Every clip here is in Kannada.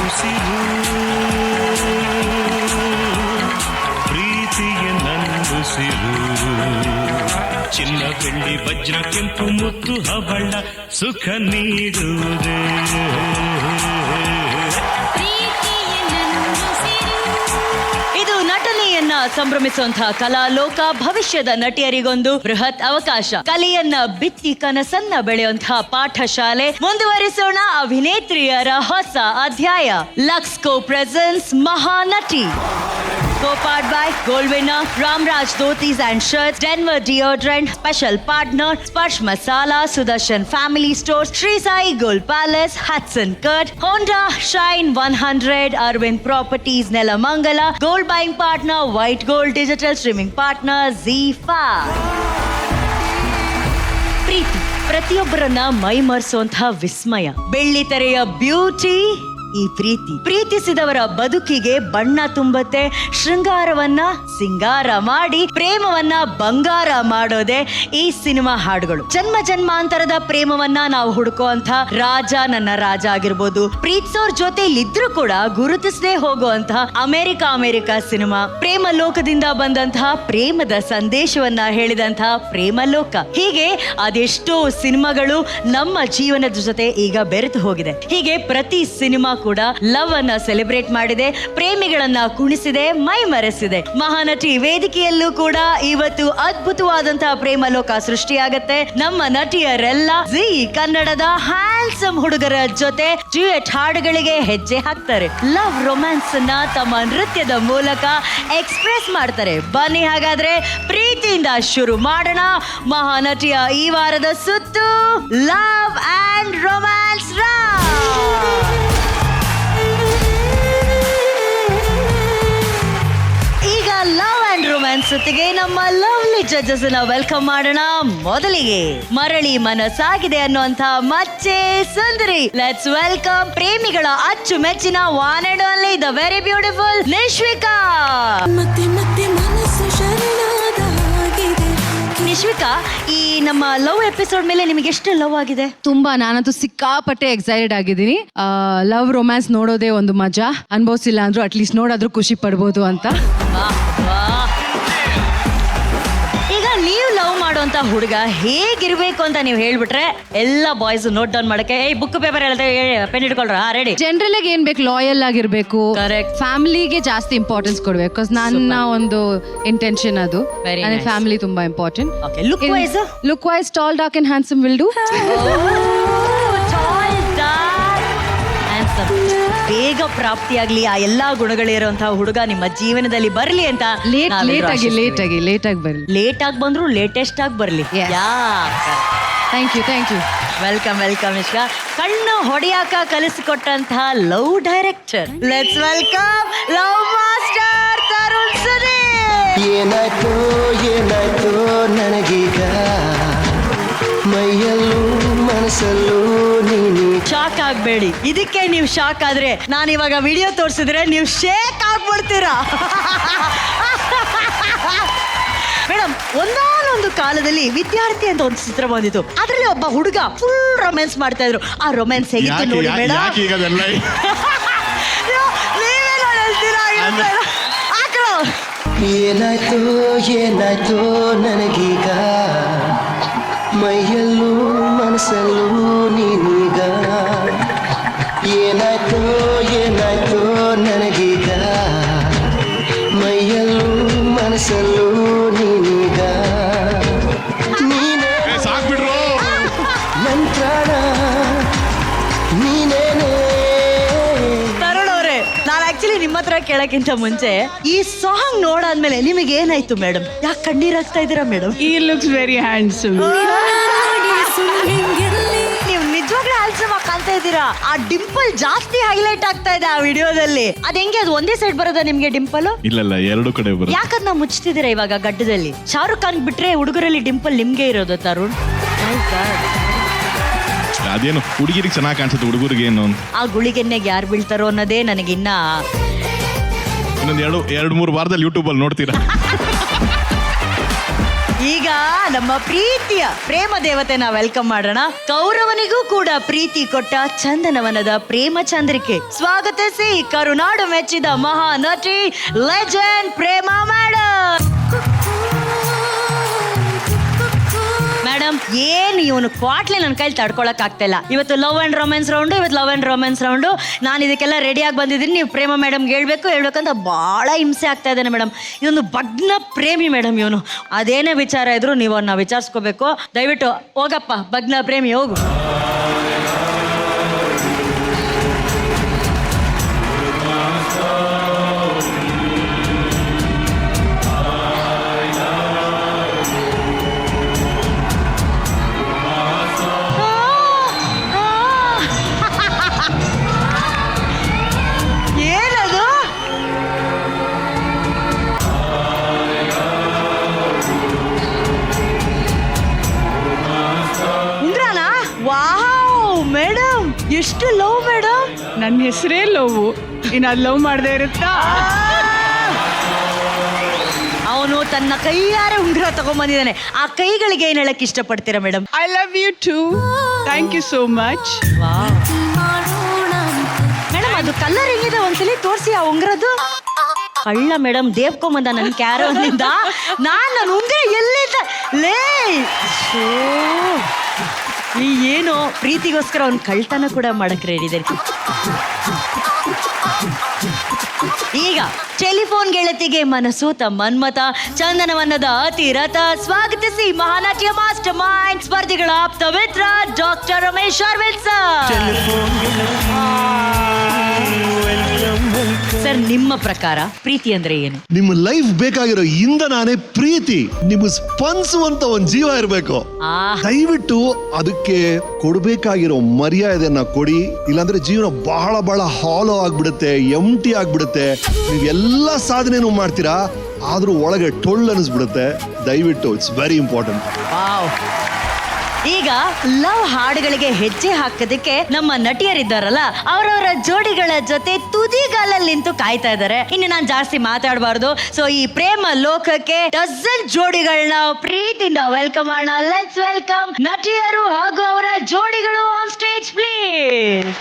ಉಸಿರು ಪ್ರೀತಿಯ ನಂದುಸಿರು ಚಿನ್ನ ಬೆಳ್ಳಿ ವಜ್ರ ಕೆಂಪು ಮುತ್ತು ಹವಳ ಸುಖ ನೀಡುವುದೇ ಇದು ನಟನೆಯನ್ನ ಸಂಭ್ರಮಿಸುವಂತಹ ಕಲಾಲೋಕ. ಭವಿಷ್ಯದ ನಟಿಯರಿಗೊಂದು ಬೃಹತ್ ಅವಕಾಶ. ಕಲೆಯನ್ನ ಬಿತ್ತಿ ಕನಸನ್ನ ಬೆಳೆಯುವಂತಹ ಪಾಠಶಾಲೆ. ಮುಂದುವರಿಸೋಣ ಅಭಿನೇತ್ರಿಯರ ಹೊಸ ಅಧ್ಯಾಯ. Lux co presents Mahanati. Co-powered by Gold winner Ramraj Dhotis and Shirts, Denver Deodorant, special partner Sparsh Masala, Sudarshan Family Stores, Sri Sai Gold Palace, Hudson Kurt, Honda Shine 100, Arvind Properties Nelamangala, Gold buying partner White Gold, digital streaming partner ZEE5. ಪ್ರೀತಿ ಪ್ರತಿಯೊಬ್ಬರನ್ನ ಮೈಮರೆಸುವಂತಹ ವಿಸ್ಮಯ. ಬೆಳ್ಳಿ ತೆರೆಯ ಬ್ಯೂಟಿ ಈ ಪ್ರೀತಿ. ಪ್ರೀತಿಸಿದವರ ಬದುಕಿಗೆ ಬಣ್ಣ ತುಂಬತ್ತೆ. ಶೃಂಗಾರವನ್ನ ಸಿಂಗಾರ ಮಾಡಿ ಪ್ರೇಮವನ್ನ ಬಂಗಾರ ಮಾಡೋದೆ ಈ ಸಿನಿಮಾ ಹಾಡುಗಳು. ಜನ್ಮ ಜನ್ಮಾಂತರದ ಪ್ರೇಮವನ್ನ ನಾವು ಹುಡುಕುವಂತ ರಾಜ ನನ್ನ ರಾಜ ಆಗಿರ್ಬೋದು, ಪ್ರೀತಿಸೋರ್ ಜೊತೆಲಿದ್ರು ಕೂಡ ಗುರುತಿಸದೆ ಹೋಗುವಂತಹ ಅಮೆರಿಕ ಸಿನಿಮಾ. ಪ್ರೇಮ ಲೋಕದಿಂದ ಬಂದಂತಹ ಪ್ರೇಮದ ಸಂದೇಶವನ್ನ ಹೇಳಿದಂತಹ ಪ್ರೇಮ ಲೋಕ. ಹೀಗೆ ಅದೆಷ್ಟೋ ಸಿನಿಮಾಗಳು ನಮ್ಮ ಜೀವನದ ಜೊತೆ ಈಗ ಬೆರೆತು ಹೋಗಿದೆ. ಹೀಗೆ ಪ್ರತಿ ಸಿನಿಮಾ ಕೂಡ ಲವ್ ಅನ್ನ ಸೆಲೆಬ್ರೇಟ್ ಮಾಡಿದೆ, ಪ್ರೇಮಿಗಳನ್ನ ಕುಣಿಸಿದೆ, ಮೈ ಮರೆಸಿದೆ. ಮಹಾನಟಿ ವೇದಿಕೆಯಲ್ಲೂ ಕೂಡ ಇವತ್ತು ಅದ್ಭುತವಾದಂತಹ ಪ್ರೇಮ ಲೋಕ ಸೃಷ್ಟಿಯಾಗತ್ತೆ. ನಮ್ಮ ನಟಿಯರೆಲ್ಲ ಜೀ ಕನ್ನಡದ ಹ್ಯಾಂಡ್ಸಮ್ ಹುಡುಗರ ಜೊತೆ ಡ್ಯುಯೆಟ್ ಹಾಡುಗಳಿಗೆ ಹೆಜ್ಜೆ ಹಾಕ್ತಾರೆ. ಲವ್ ರೊಮ್ಯಾನ್ಸ್ ಅನ್ನ ತಮ್ಮ ನೃತ್ಯದ ಮೂಲಕ ಎಕ್ಸ್ಪ್ರೆಸ್ ಮಾಡ್ತಾರೆ. ಬನ್ನಿ ಹಾಗಾದ್ರೆ ಪ್ರೀತಿಯಿಂದ ಶುರು ಮಾಡೋಣ ಮಹಾನಟಿಯ ಈ ವಾರದ ಸುತ್ತು love and romance love and romance ಜೊತೆಗೆ ನಮ್ಮ ಲವ್ಲಿ ಜಡ್ಜಸ್ ನ ವೆಲ್ಕಮ್ ಮಾಡೋಣ. ಮೊದಲಿಗೆ ಮರಳಿ ಮನಸ್ಸಾಗಿದೆ ಅನ್ನುವಂತ ಮಚ್ಚೆ ಸುಂದರಿ. ಲೆಟ್ಸ್ ವೆಲ್ಕಮ್ ಪ್ರೇಮಿಗಳ ಅಚ್ಚುಮೆಚ್ಚಿನ one and only the very beautiful Nishvika. Nishvika, ಈ ನಮ್ಮ ಲವ್ ಎಪಿಸೋಡ್ ಮೇಲೆ ನಿಮಗೆ ಎಷ್ಟು ಲವ್ ಆಗಿದೆ? ತುಂಬಾ. ನಾನಂತೂ ಸಿಕ್ಕಾಪಟ್ಟೆ ಎಕ್ಸೈಟೆಡ್ ಆಗಿದ್ದೀನಿ. ಲವ್ ರೊಮ್ಯಾನ್ಸ್ ನೋಡೋದೇ ಒಂದು ಮಜಾ. ಅನ್ಭವಿಸಿಲ್ಲ ಅಂದ್ರೂ ಅಟ್ಲೀಸ್ಟ್ ನೋಡಾದ್ರೂ ಖುಷಿ ಪಡ್ಬೋದು ಅಂತ. ಈಗ ನೀವು ಲವ್ ಮಾಡುವಂತ ಹುಡುಗ ಹೇಗಿರ್ಬೇಕು ಅಂತ ನೀವು ಹೇಳ್ಬಿಟ್ರೆ ಎಲ್ಲ ಬಾಯ್ಸ್ ನೋಟ್ ಡೌನ್ ಮಾಡಕ್ಕೆ ಬುಕ್ ಪೇಪರ್ ಪೆನ್ ಇಟ್ಕೊಳ್ರ ರೆಡಿ. ಜನರಲ್ ಆಗಿ ಏನ್ ಬೇಕು, ಲಾಯಲ್ ಆಗಿರ್ಬೇಕು. Correct. ಫ್ಯಾಮಿಲಿಗೆ ಜಾಸ್ತಿ ಇಂಪಾರ್ಟೆನ್ಸ್ ಕೊಡ್ಬೇಕು. ಬಿಕಾಸ್ ನನ್ನ ಒಂದು ಇಂಟೆನ್ಷನ್ ಅದು. Very nice. ಫ್ಯಾಮಿಲಿ ತುಂಬಾ important. Okay, look wise? Look wise, tall, dark and handsome will do. ಬೇಗ ಪ್ರಾಪ್ತಿಯಾಗ್ಲಿ ಆ ಎಲ್ಲಾ ಗುಣಗಳಿರುವಂತಹ ಹುಡುಗ ನಿಮ್ಮ ಜೀವನದಲ್ಲಿ ಬರ್ಲಿ ಅಂತ. ಲೇಟ್ ಆಗಿ ಬರ್ಲಿ. ಲೇಟ್ ಆಗಿ ಬಂದ್ರು ಲೇಟೆಸ್ಟ್ ಆಗಿ ಬರ್ಲಿ. Thank you welcome Nishka. ಕಣ್ಣು ಹೊಡೆಯಾಕ ಕಲಿಸಿಕೊಟ್ಟಂತಹ love director. Let's welcome love master Tarun Sudhir. ಏನಾಯ್ತೋ ನನಗೀಗ ಮೈಯಲ್ಲೂ ಮನಸ್ಸಲ್ಲೂ ನೀನು. ಶಾಕ್ ಆಗ್ಬೇಡಿ. ಇದಕ್ಕೆ ನೀವು ಶಾಕ್ ಆದ್ರೆ ನಾನು ಇವಾಗ ವಿಡಿಯೋ ತೋರಿಸಿದ್ರೆ ನೀವು ಶೇಕ್ ಆಗ್ಬಿಡ್ತೀರಾ. ಮೇಡಮ್, ಒಂದಾನೊಂದು ಕಾಲದಲ್ಲಿ ವಿದ್ಯಾರ್ಥಿ ಅಂತ ಒಂದು ಚಿತ್ರ ಬಂದಿತ್ತು. ಅದರಲ್ಲಿ ಒಬ್ಬ ಹುಡುಗ ಫುಲ್ ರೊಮ್ಯಾನ್ಸ್ ಮಾಡ್ತಾ ಇದ್ರು. ಆ ರೊಮ್ಯಾನ್ಸ್ ಹೇಗಿತ್ತು ನೋಡಿ ಮೇಡಮ್. ಏನಾಯ್ತೋ ನನಗೀಗ ಮೈಯಲ್ಲೂ ಮನಸ್ಸಲ್ಲೂ ನೀನೀಗ. ಏನಾಯ್ತೋ ನನಗೀಗ ಮೈಯಲ್ಲೂ ಮನಸ್ಸಲ್ಲೂ ನೀನೀಗ. ನೀನೇ ನನ್ ಪ್ರಾಣ, ನೀನೇನೇ. ತರುಣ್ ಅವರೇ, ನಾನು ಆಕ್ಚುಲಿ ನಿಮ್ಮ ಹತ್ರ ಕೇಳಕ್ಕಿಂತ ಮುಂಚೆ ಈ ಸಾಂಗ್ ನೋಡಾದ್ಮೇಲೆ ನಿಮಗೆ ಏನಾಯ್ತು ಮೇಡಮ್? ಯಾಕೆ ಕಣ್ಣೀರಾಗ್ತಾ ಇದ್ದೀರಾ madam? He looks very handsome. ನೀವು ನಿಜವಾಗ್ಲೂ ಹ್ಯಾಂಡ್ಸಮ್ ಆಗಿ ಕಾಣ್ತಾ ಇದ್ದೀರಾ. ಆ ಡಿಂಪಲ್ ಜಾಸ್ತಿ ಹೈಲೈಟ್ ಆಗ್ತಾ ಇದೆ ಆ ವಿಡಿಯೋದಲ್ಲಿ. ಅದ್ ಹೆಂಗೆ, ಅದು ಒಂದೇ ಸೈಡ್ ಬರೋದಾ ನಿಮ್ಗೆ ಡಿಂಪಲ್? ಇಲ್ಲ ಎರಡು ಕಡೆ ಬರೋದು. ಯಾಕಂದ್ ನಾವು ಮುಚ್ತಿದ್ದೀರಾ ಇವಾಗ ಗಡ್ಡದಲ್ಲಿ? ಶಾರುಖ್ ಖಾನ್ ಬಿಟ್ರೆ ಹುಡುಗರಲ್ಲಿ ಡಿಂಪಲ್ ನಿಮ್ಗೆ ಇರೋದು ತರುಣ್. ಅದೇನು ಹುಡುಗಿರಿಗೆ ಚೆನ್ನಾಗಿ ಕಾಣಿಸುತ್ತೆ, ಹುಡುಗರಿಗೆ ಏನು. ಆ ಗುಳಿಗೆನ್ನೆಗೆ ಯಾರು ಬೀಳ್ತಾರೋ ಅನ್ನೋದೇ ನನಗಿನ್ನ ಇನ್ನೊಂದು 2-3 ವಾರದಲ್ಲಿ ಯೂಟ್ಯೂಬ್ ಅಲ್ಲಿ ನೋಡ್ತೀರಾ. ಈಗ ನಮ್ಮ ಪ್ರೀತಿಯ ಪ್ರೇಮ ದೇವತೆನ ವೆಲ್ಕಮ್ ಮಾಡೋಣ. ಕೌರವನಿಗೂ ಕೂಡ ಪ್ರೀತಿ ಕೊಟ್ಟ ಚಂದನವನದ ಪ್ರೇಮ ಚಂದ್ರಿಕೆ. ಸ್ವಾಗತಿಸಿ ಕರುನಾಡು ಮೆಚ್ಚಿದ ಮಹಾ ನಟಿ ಲೆಜೆಂಡ್ ಪ್ರೇಮ ಮೇಡಮ್. ಮೇಡಮ್ ಏನ್ ಇವನು ಕ್ವಾಟ್ಲೆ ನನ್ನ ಕೈಲಿ ತಡ್ಕೊಳಕ್ ಆಗ್ತಿಲ್ಲ. ಇವತ್ತು ಲವ್ ಅಂಡ್ ರೊಮ್ಯಾನ್ಸ್ ರೌಂಡು. ನಾನು ಇದಕ್ಕೆಲ್ಲ ರೆಡಿಯಾಗಿ ಬಂದಿದ್ದೀನಿ. ನೀವು ಪ್ರೇಮ ಮೇಡಮ್ಗೆ ಹೇಳ್ಬೇಕಂತ ಬಹಳ ಹಿಂಸೆ ಆಗ್ತಾ ಇದ್ದಾನೆ ಮೇಡಮ್. ಇದೊಂದು ಭಗ್ನ ಪ್ರೇಮಿ ಮೇಡಮ್ ಇವನು. ಅದೇನೇ ವಿಚಾರ ಇದ್ರು ನೀವು ಅವನ್ನ ವಿಚಾರಿಸ್ಕೋಬೇಕು. ದಯವಿಟ್ಟು ಹೋಗಪ್ಪ ಭಗ್ನ ಪ್ರೇಮಿ, ಹೋಗು. ಏನದು? ಉಂಗ್ರಾನ? ವಾವ್ ಮೇಡಮ್, ಎಷ್ಟು ಲವ್ ಮೇಡಮ್. ನನ್ನ ಹೆಸರೇ ಲವ್. ಇನ್ನು ಅದು ಲವ್ ಮಾಡದೇ ಇರುತ್ತಾ? ಅವನು ತನ್ನ ಕೈಯಾರೆ ಉಂಗುರ ತಗೊಂಡ್ಬಂದಿದ್ದಾನೆ. ಆ ಕೈಗಳಿಗೆ ಏನ್ ಹೇಳಕ್ ಇಷ್ಟಪಡ್ತೀರಾ madam? I love you too. Thank you so much. Madam ಅದು ಕಲರ್ ಹೆಂಗಿದೆ ಒಂದ್ಸಲಿ ತೋರಿಸಿ ಆ ಉಂಗ್ರದ್ದು. ಕಳ್ಳ ಮೇಡಮ್ ದೇವ್ಕೊಂಬಂದ ನನ್ ಕ್ಯಾರವನ್ನಿಂದ. ನನ್ನ ಉಂಗ್ರ ಎಲ್ಲಿದ್ದ ಲೇ? ಈ ಏನು ಪ್ರೀತಿಗೋಸ್ಕರ ಅವ್ನು ಕಳ್ತನ ಕೂಡ ಮಾಡಕ್ ರೆಡಿ ಇದೆ. ಈಗ ಟೆಲಿಫೋನ್ ಗೆಳತಿಗೆ ಮನಸೂತ ಮನ್ಮತ, ಚಂದನವನ್ನದ ಅತಿರಥ. ಸ್ವಾಗತಿಸಿ ಮಹಾನಟಿಯ ಮಾಸ್ಟರ್ ಮೈಂಡ್, ಸ್ಪರ್ಧಿಗಳ ಆಪ್ತ ಮಿತ್ರ ಡಾಕ್ಟರ್ ರಮೇಶ್ ಅರವಿಂದ್ ಸರ್. ನಿಮ್ಮ ಪ್ರಕಾರ ಪ್ರೀತಿ ಅಂದ್ರೆ ಏನು? ನಿಮ್ಮ ಲೈಫ್ ಬೇಕಾಗಿರೋ ಇಂಧನಾನೇ ಪ್ರೀತಿ. ನಿಮ್ಗೆ ಸ್ಪಂದಿಸುವಂತ ಒಂದ್ ಜೀವ ಇರ್ಬೇಕು. ದಯವಿಟ್ಟು ಅದಕ್ಕೆ ಕೊಡ್ಬೇಕಾಗಿರೋ ಮರ್ಯಾದೆಯನ್ನ ಕೊಡಿ. ಇಲ್ಲಾಂದ್ರೆ ಜೀವನ ಬಹಳ ಬಹಳ ಹಾಲೋ ಆಗ್ಬಿಡುತ್ತೆ, ಎಂಟಿ ಆಗ್ಬಿಡುತ್ತೆ. ನೀವೆಲ್ಲ ಸಾಧನೆನೂ ಮಾಡ್ತೀರಾ, ಆದ್ರೂ ಒಳಗೆ ಟೊಳ್ಳು ಅನಿಸ್ಬಿಡುತ್ತೆ. ದಯವಿಟ್ಟು ಇಟ್ಸ್ ವೆರಿ ಇಂಪಾರ್ಟೆಂಟ್. ಈಗ ಲವ್ ಹಾಡುಗಳಿಗೆ ಹೆಜ್ಜೆ ಹಾಕೋದಕ್ಕೆ ನಮ್ಮ ನಟಿಯರಿದ್ದಾರಲ್ಲ, ಅವರವರ ಜೋಡಿಗಳ ಜೊತೆ ತುದಿಗಾಲಲ್ಲಿ ನಿಂತು ಕಾಯ್ತಾ ಇದ್ದಾರೆ. ಇನ್ನು ನಾನು ಜಾಸ್ತಿ ಮಾತಾಡಬಾರ್ದು. ಸೊ ಈ ಪ್ರೇಮ ಲೋಕಕ್ಕೆ ಡಜನ್ ಜೋಡಿಗಳನ್ನ ಪ್ರೀತಿಯಿಂದ ವೆಲ್ಕಮ್ ಮಾಡೋಣ. ಲೆಟ್ಸ್ ವೆಲ್ಕಮ್ ನಟಿಯರು ಹಾಗೂ ಅವರ ಜೋಡಿಗಳು on stage please.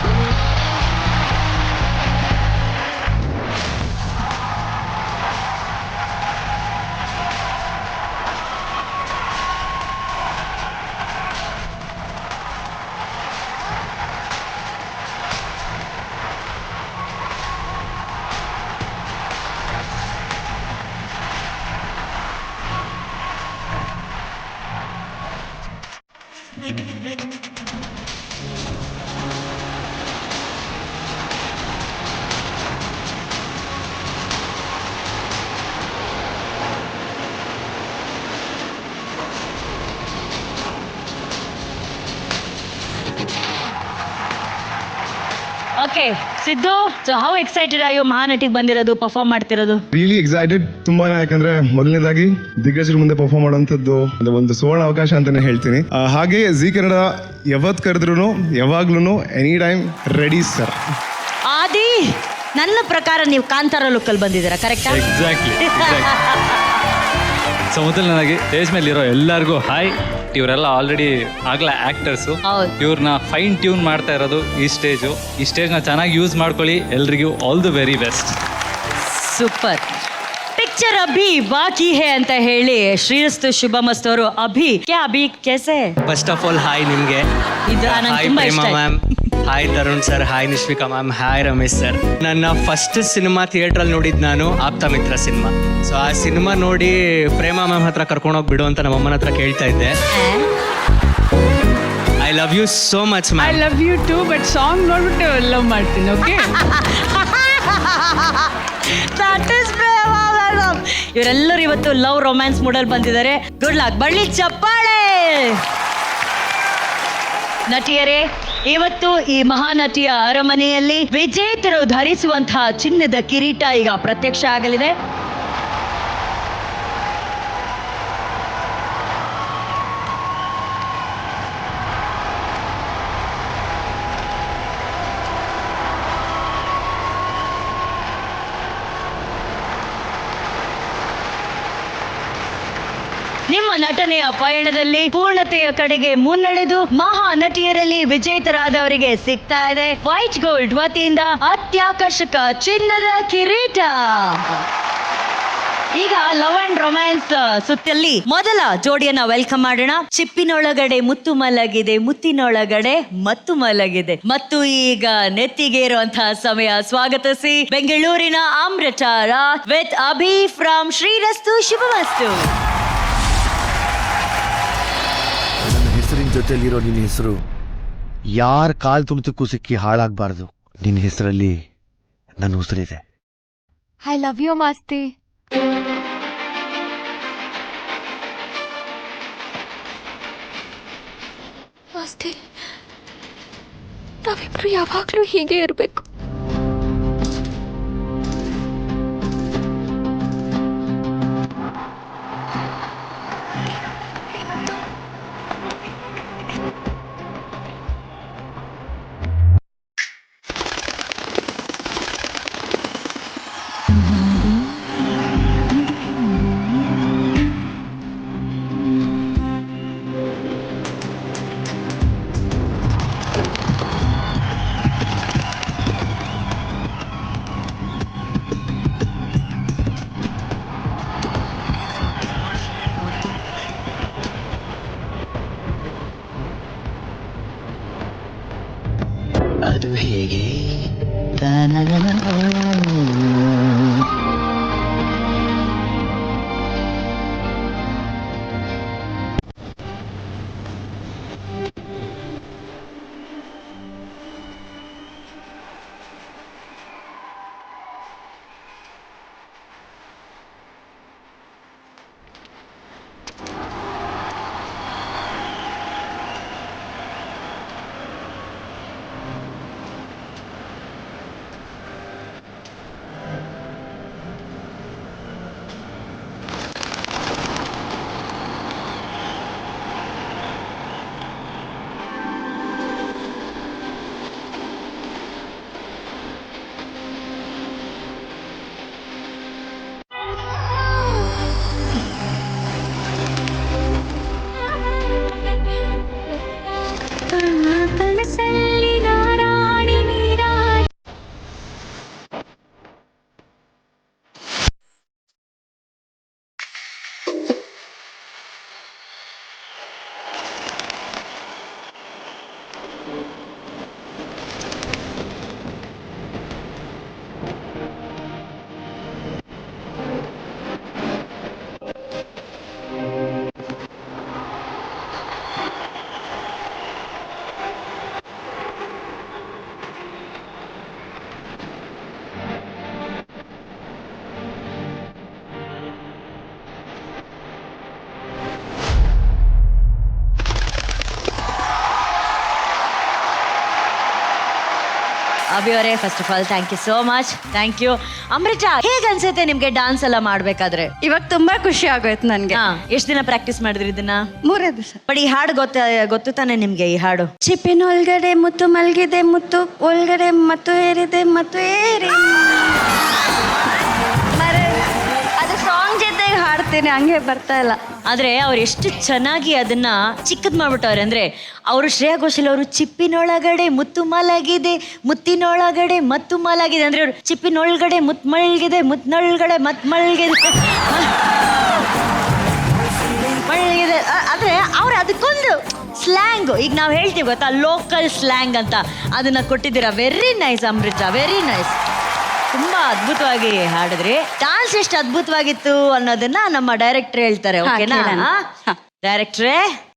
Okay Siddu, so how excited are you ಮಹಾನಟಿಗೆ ಬಂದಿರೋದು, ಪರ್ಫಾರ್ಮ್ ಮಾಡ್ತಿರೋದು? ರಿಯಲಿ ಎಕ್ಸೈಟೆಡ್ ತುಂಬಾ. ಯಾಕಂದ್ರೆ ಮೊದಲನೇದಾಗಿ ದಿಗ್ಗಜರ ಮುಂದೆ ಪರ್ಫಾರ್ಮ್ ಮಾಡುವಂತದ್ದು ಒಂದು ಸುವರ್ಣ ಅವಕಾಶ ಅಂತಾನೆ ಹೇಳ್ತೀನಿ. ಹಾಗೆ ಜಿ ಕನ್ನಡ ಯಾವತ್ ಕರೆದ್ರು ಯಾವಾಗ್ಲೂ ಎನಿ ಟೈಮ್ ರೆಡಿ ಸರ್. ಆದಿ, ನನ್ನ ಪ್ರಕಾರ ನೀವು ಕಾಂತಾರ ಲುಕ್ಕಲ್ಲಿ ಬಂದಿದ್ದೀರಾ, ಕರೆಕ್ಟಾ? ಎಕ್ಸಾಕ್ಟ್ಲಿ. ಸೊ ಮೊದಲನೇದಾಗಿ ಸ್ಟೇಜ್ ಮೇಲೆ ಇರೋ ಎಲ್ಲರಿಗೂ ಹಾಯ್. ಇವರೆಲ್ಲ ಆಲ್ರೆಡಿ ಆಗ್ಲೇ ಆಕ್ಟರ್ಸು. ಹೌದು. ಇವ್ರನ್ನ ಫೈನ್ ಟ್ಯೂನ್ ಮಾಡ್ತಾ ಇರೋದು ಈ ಸ್ಟೇಜ್ನ ಚೆನ್ನಾಗಿ ಯೂಸ್ ಮಾಡ್ಕೊಳ್ಳಿ. ಎಲ್ರಿಗೂ all the very best. Super. Picture ಅಭಿ ಬಾಕಿ ಹೇ ಅಂತ ಹೇಳಿ ಶ್ರೀರಸ್ತು ಶುಭಮಸ್ತು ಅವರು ಅಭಿ ಕೇಸೆ? ಫಸ್ಟ್ ಆಫ್ ಆಲ್ ಹಾಯ್ ನಿಮ್ಗೆ. ಇದು ನಂಗೆ ಹಾಯ್ ತುಂಬಾ ಪ್ರೇಮಾ ಇಷ್ಟ. Ma'am, hi Tarun sir, hi Nishvika ma'am, hi Ramesh sir. ನನ್ನ ಫಸ್ಟ್ ಸಿನಿಮಾ ಥಿಯೇಟ್ರಲ್ಲಿ ನೋಡಿದ್ದು ನಾನು ಆಪ್ತ ಮಿತ್ರ ಸಿನಿಮಾ. ಸೊ ಆ ಸಿನಿಮಾ ನೋಡಿ ಪ್ರೇಮಾ ಮ್ಯಾಮ್ ಹತ್ರ ಕರ್ಕೊಂಡೋಗಿ ಬಿಡು ಅಂತ ನಮ್ಮ ಅಮ್ಮನ ಹತ್ರ ಕೇಳ್ತಾ ಇದ್ದೆ. I love you so much I ma'am. Love you too, but song ನೋಡ್ಬಿಟ್ಟು ಲವ್ ಮಾಡ್ತೀನಿ. ಓಕೆ, ಇವರೆಲ್ಲರೂ ಇವತ್ತು ಲವ್ ರೊಮ್ಯಾನ್ಸ್ ಮೂಡಲ್ ಬಂದಿದ್ದಾರೆ. ಗುಡ್ ಲಕ್, ಬಳ್ಳಿ ಚಪ್ಪಾಳೆ. ನಟಿಯರೇ, ಇವತ್ತು ಈ ಮಹಾನಟಿಯ ಅರಮನೆಯಲ್ಲಿ ವಿಜೇತರು ಧರಿಸುವಂತಹ ಚಿನ್ನದ ಕಿರೀಟ ಈಗ ಪ್ರತ್ಯಕ್ಷ ಆಗಲಿದೆ. ನಿಮ್ಮ ನಟನೆಯ ಪಯಣದಲ್ಲಿ ಪೂರ್ಣತೆಯ ಕಡೆಗೆ ಮುನ್ನಡೆದು ಮಹಾ ನಟಿಯರಲ್ಲಿ ವಿಜೇತರಾದವರಿಗೆ ಸಿಗ್ತಾ ಇದೆ ವೈಟ್ ಗೋಲ್ಡ್ ವತಿಯಿಂದ ಅತ್ಯಾಕರ್ಷಕ ಚಿನ್ನದ ಕಿರೀಟ. ಈಗ ಲವ್ ಅಂಡ್ ರೊಮ್ಯಾನ್ಸ್ ಸುತ್ತಲ್ಲಿ ಮೊದಲ ಜೋಡಿಯನ್ನ ವೆಲ್ಕಮ್ ಮಾಡೋಣ. ಚಿಪ್ಪಿನೊಳಗಡೆ ಮುತ್ತು ಮಲಗಿದೆ, ಮುತ್ತಿನೊಳಗಡೆ ಮತ್ತು ಮಲಗಿದೆ, ಮತ್ತು ಈಗ ನೆತ್ತಿಗೆ ಇರುವಂತಹ ಸಮಯ. ಸ್ವಾಗತಿಸಿ ಬೆಂಗಳೂರಿನ ಅಮೃತ ವಿತ್ ಅಭಿ ಫ್ರಮ್ ಶ್ರೀರಸ್ತು ಶುಭಮಸ್ತು. ನನ್ನ ಹೆಸರಿನ ಜೊತೆಲಿರೋ ನಿನ್ನ ಹೆಸರು ಯಾರ ಕಾಲ್ ತುಳಿತಕ್ಕೂ ಸಿಕ್ಕಿ ಹಾಳಾಗಬಾರ್ದು. ನಿನ್ನ ಹೆಸರಲ್ಲಿ ನನ್ನ ಉಸಿರಿದೆ. I love you Masti. Masti, ನಾವಿಬ್ರು ಯಾವಾಗಲೂ ಹೀಗೆ ಇರಬೇಕು. ಅದು ಹೇಗೆ ಅಭಿ ಅವರೇ, first of all thank you so much. Thank you. Amrutha, ಹೇಗ್ ಅನ್ಸುತ್ತೆ ನಿಮ್ಗೆ ಡಾನ್ಸ್ ಎಲ್ಲ ಮಾಡ್ಬೇಕಾದ್ರೆ? ಇವಾಗ ತುಂಬಾ ಖುಷಿ ಆಗೋಯ್ತು ನನ್ಗೆ. ಎಷ್ಟ್ ದಿನ ಪ್ರಾಕ್ಟೀಸ್ ಮಾಡಿದ್ರಿ ಇದನ್ನ? 3 ದಿವಸ. ಬಟ್ ಈ ಹಾಡು ಗೊತ್ತು ತಾನೆ ನಿಮ್ಗೆ? ಈ ಹಾಡು ಚಿಪ್ಪಿನೊಳಗಡೆ ಮುತ್ತು ಮಲ್ಗಿದೆ, ಮುತ್ತು ಒಳಗಡೆ ಮತ್ತು ಏರಿದೆ, ಮತ್ತು ಏರಿ ಅದು ಸಾಂಗ್ ಜೊತೆಗೆ ಹಾಡ್ತೀನಿ, ಹಂಗೆ ಬರ್ತಾ ಇಲ್ಲ. ಆದ್ರೆ ಅವ್ರು ಎಷ್ಟು ಚೆನ್ನಾಗಿ ಅದನ್ನ ಚಿಕ್ಕದ್ ಮಾಡ್ಬಿಟ್ಟವ್ರೆ ಅಂದ್ರೆ, ಅವರು ಶ್ರೇಯಾ ಘೋಷಾಲ್ ಅವರು ಚಿಪ್ಪಿನೊಳಗಡೆ ಮುತ್ತು ಮಲಗಿದೆ, ಮುತ್ತಿನೊಳಗಡೆ ಮತ್ತು ಮಲಗಿದೆ ಅಂದ್ರೆ, ಅವ್ರು ಚಿಪ್ಪಿನೊಳಗಡೆ ಮುತ್ ಮಲ್ಗಿದೆ, ಮುತ್ತಿನೊಳಗಡೆ ಮತ್ ಮಲ್ಗಿದೆ ಮಲ್ಗಿದೆ. ಆದ್ರೆ ಅವ್ರು ಅದಕ್ಕೊಂದು ಸ್ಲ್ಯಾಂಗ್, ಈಗ ನಾವು ಹೇಳ್ತೀವಿ ಗೊತ್ತಾ, ಲೋಕಲ್ ಸ್ಲ್ಯಾಂಗ್ ಅಂತ, ಅದನ್ನ ಕೊಟ್ಟಿದ್ದೀರಾ. ವೆರಿ ನೈಸ್ ಅಮೃತ, ವೆರಿ ನೈಸ್. ತುಂಬಾ ಅದ್ಭುತವಾಗಿ ಹಾಡಿದ್ರಿ. ಡಾನ್ಸ್ ಎಷ್ಟು ಅದ್ಭುತವಾಗಿತ್ತು ಅನ್ನೋದನ್ನ ನಮ್ಮ ಡೈರೆಕ್ಟರ್ ಹೇಳ್ತಾರೆ. ಓಕೆನಾ ಡೈರೆಕ್ಟ್ರೇ?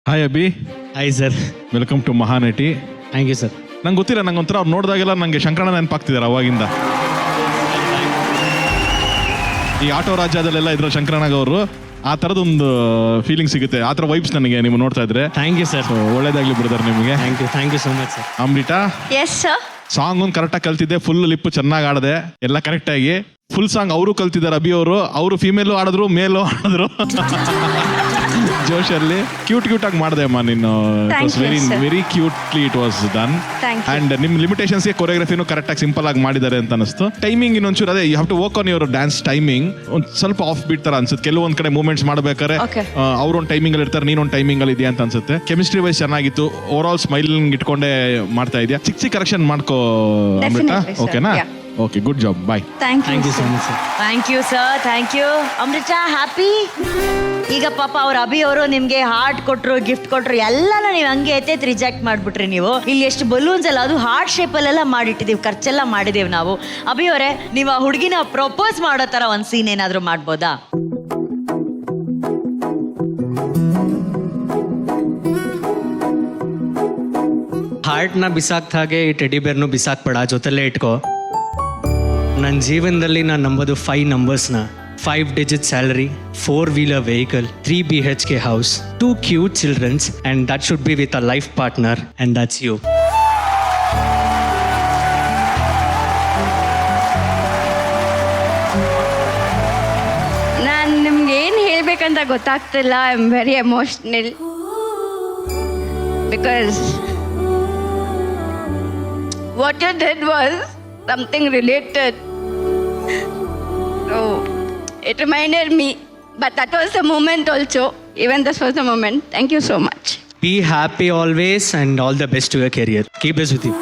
Hi Abhi. Hi sir. Welcome to Mahanati. Thank you sir. ನಂಗೆ ಗೊತ್ತಿಲ್ಲ, ನಂಗೆ ಒಂಥರ ಅವ್ರು ನೋಡಿದಾಗೆಲ್ಲ ನಂಗೆ ಶಂಕರಣ್ಣ ನೆನಪಾಗ್ತಿದ್ದಾರೆ ಅವಾಗಿಂದ. ಈ ಆಟೋ ರಾಜ್ಯದಲ್ಲೆಲ್ಲ ಇದ್ರ ಶಂಕರಣ್ಣ ಅವರು ಆ ಥರದೊಂದು ಫೀಲಿಂಗ್ ಸಿಗುತ್ತೆ, ಆ ಥರ ವೈಬ್ಸ್ ನನಗೆ ನೀವು ನೋಡ್ತಾ ಇದ್ರೆ. Thank you sir. ಒಳ್ಳೇದಾಗ್ಲಿ ಬಿಡ್ತಾರೆ ನಿಮಗೆ. Thank you so much sir. Amrutha, yes sir. Song ಒಂದು ಕರೆಕ್ಟಾಗಿ ಕಲ್ತಿದ್ದೆ, ಫುಲ್ ಲಿಪ್ ಚೆನ್ನಾಗಿ ಆಡದೆ, ಎಲ್ಲ ಕರೆಕ್ಟಾಗಿ. ಫುಲ್ ಸಾಂಗ್ ಅವರು ಕಲ್ತಿದ್ದಾರೆ ಅಭಿ ಅವರು. ಅವರು ಫಿಮೇಲು ಆಡಿದ್ರು, ಮೇಲು ಆಡಿದ್ರು. ಜೋಶಲ್ಲಿ ಕ್ಯೂಟ್ ಆಗಿ ಮಾಡಿದೆ ಅಮ್ಮ ನೀನು. Thank you, sir. Very cutely it was done. Thank you. And ನಿಮ್ ಲಿಮಿಟೇಷನ್ಸ್ಗೆ ಕೊರಿಯೋಗ್ರಫಿನೂ ಕರೆಕ್ಟ್ ಆಗಿ ಸಿಂಪಲ್ ಆಗಿ ಮಾಡಿದ್ದಾರೆ ಅಂತ ಅನಿಸ್ತು. ಟೈಮಿಂಗ್ ಇನ್ನೊಂಚೂರು ಅದೇ you have to work on your dance timing. ಒಂದು ಸ್ವಲ್ಪ ಆಫ್ ಬೀಟ್ ತರ ಅನ್ಸುತ್ತೆ. ಕೆಲವೊಂದ್ ಕಡೆ ಮೂವ್ಮೆಂಟ್ಸ್ ಮಾಡ್ಬೇಕಾದ್ರೆ Okay. ಅವ್ರೊಂದು ಟೈಮಿಂಗ್ ಅಲ್ಲಿ ಇರ್ತಾರೆ, ನೀನೊಂದು ಟೈಮಿಂಗ್ ಅಲ್ಲಿ ಇದೆಯಾ ಅಂತ ಅನ್ಸುತ್ತೆ. ಕೆಮಿಸ್ಟ್ರಿ ವೈಸ್ ಚೆನ್ನಾಗಿತ್ತು. ಓವರ್ ಆಲ್ ಸ್ಮೈಲ್ ಇಟ್ಕೊಂಡೇ ಮಾಡ್ತಾ ಇದೆಯಾ. ಚಿಕ್ಕ ಕರೆಕ್ಷನ್ ಮಾಡ್ಕೋ ಅಮೃತ. Definitely, sir. ಓಕೆನಾ? Yeah. Okay, good job, bye. Thank thank you you so much sir. Thank you sir, thank you. Amrutha happy? ಈಗ ಪಾಪ ಅವ್ರ ಅಭಿ ಅವರು ನಿಮ್ಗೆ ಹಾರ್ಟ್ ಕೊಟ್ರು, ಗಿಫ್ಟ್ ಕೊಟ್ರು, ಎಲ್ಲಾನು ನೀವು ಹಂಗೆ ಎತ್ತೆತ್ ರಿಜೆಕ್ಟ್ ಮಾಡ್ಬಿಟ್ರಿ ನೀವು. ಇಲ್ಲಿ ಎಷ್ಟು ಬಲೂನ್ಸ್ ಅಲ್ಲ, ಅದು ಹಾರ್ಟ್ ಶೇಪ್ ಅಲ್ಲೆಲ್ಲ ಮಾಡಿಟ್ಟಿದೀವಿ, ಖರ್ಚೆಲ್ಲ ಮಾಡಿದೀವಿ ನಾವು. ಅಭಿ ಅವರೇ, ನೀವು ಆ ಹುಡುಗಿನ ಪ್ರಪೋಸ್ ಮಾಡೋ ತರ ಒಂದ್ ಸೀನ್ ಏನಾದ್ರು ಮಾಡ್ಬೋದಾ? ಹಾರ್ಟ್ನ ಬಿಸಾಕ್ದ ಹಾಗೆ ಈ ಟೆಡಿ ಬೇರ್ನು ಬಿಸಾಕ್ಬೇಡ, ಜೊತೆಲೇ ಇಟ್ಕೋ. ನನ್ನ ಜೀವನದಲ್ಲಿ ನಾನು ನಂಬೋದು 5 ನಂಬರ್ಸ್ನ. 5 digit salary, 4-wheeler vehicle, 3 BHK house, 2 cute childrens, and that should be with a life partner, and that's you. ನಾನು ನಿಮ್ಗೆ ಏನು ಹೇಳ್ಬೇಕಂತ ಗೊತ್ತಾಗ್ತಿಲ್ಲ. I am very emotional because what you did was something related. So it reminded me, but that was the moment also. Even this was the moment. Thank you so much. Be happy always, and all the best to your career. Keep this with you.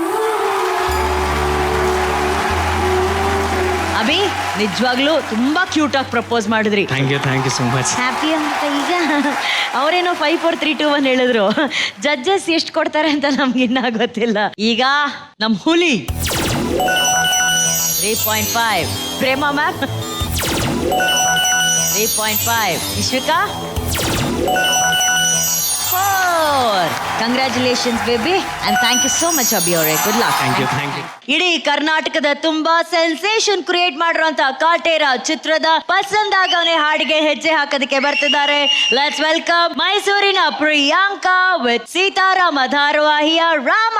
Abhi, ನಿಜವಾಗ್ಲೂ ತುಂಬಾ ಕ್ಯೂಟ್ ಆಗಿ ಪ್ರಪೋಸ್ ಮಾಡಿದ್ರಿ. Thank you so much. Happy ಅಂತ ಈಗ ಅವರೇನೋ 5 4 3 2 1 ಹೇಳಿದ್ರು. ಜಡ್ಜಸ್ ಎಷ್ಟು ಕೊಡ್ತಾರೆ ಅಂತ ನಮ್ಗೆ ಇನ್ನ ಗೊತ್ತಿಲ್ಲ. ಈಗ ನಮ್ ಹುಲಿ 3.5, Prema ma'am 3.5, Vishvika 4. Congratulations baby, and thank you so much Abhi ಅವರೇ. Good luck. Thank you. ಇಡೀ ಕರ್ನಾಟಕದ ತುಂಬಾ ಸೆನ್ಸೇಷನ್ ಕ್ರಿಯೇಟ್ ಮಾಡಿರುವಂತ ಕಾಟೇರ ಚಿತ್ರದ ಪಸಂದಾಗವನೆ ಹಾಡಿಗೆ ಹೆಜ್ಜೆ ಹಾಕೋದಕ್ಕೆ ಬರ್ತಿದ್ದಾರೆ. ಲೆಟ್ಸ್ ವೆಲ್ಕಮ್ ಮೈಸೂರಿನ ಪ್ರಿಯಾಂಕಾ ವಿತ್ ಸೀತಾರಾಮ ಧಾರಾವಾಹಿಯ ರಾಮ.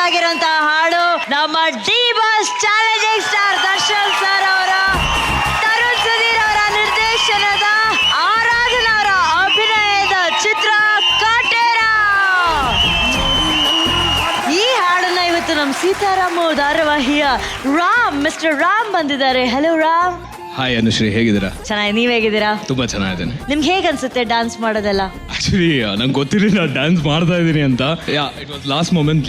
ಆಗಿರೋಂತಹ ಹಾಡು ನಮ್ಮ D boss challenging star Darshan sir ಅವರ, ತರುಣ್ ಸುಧೀರ್ ಅವರ ನಿರ್ದೇಶನದ, ಆರಾಧನಾ ಅವರ ಅಭಿನಯದ ಚಿತ್ರ ಕಾಟೇರ. ಈ ಹಾಡನ್ನ ಇವತ್ತು ನಮ್ಮ ಸೀತಾರಾಮ ಧಾರಾವಾಹಿಯ ಮಿಸ್ಟರ್ ರಾಮ್ ಬಂದಿದ್ದಾರೆ. ಹಲೋ ರಾಮ್. ಹಾಯ್ ಅನುಶ್ರೀ, ಹೇಗಿದ್ದೀರಾ? ಚೆನ್ನಾಗಿ, ನೀವ್ ಹೇಗಿದ್ದೀರಾ? ತುಂಬಾ ಚೆನ್ನಾಗಿದ್ದೇನೆ. ನಿಮ್ಗೆ ಹೇಗ್ ಅನ್ಸುತ್ತೆ ಡ್ಯಾನ್ಸ್ ಮಾಡೋದೆಲ್ಲ? ಆಕ್ಚುಲಿ ನಂಗೆ ಗೊತ್ತಿರಲಿಲ್ಲ ಡ್ಯಾನ್ಸ್ ಮಾಡ್ತಾ ಇದ್ದೀನಿ ಅಂತ. It was last moment.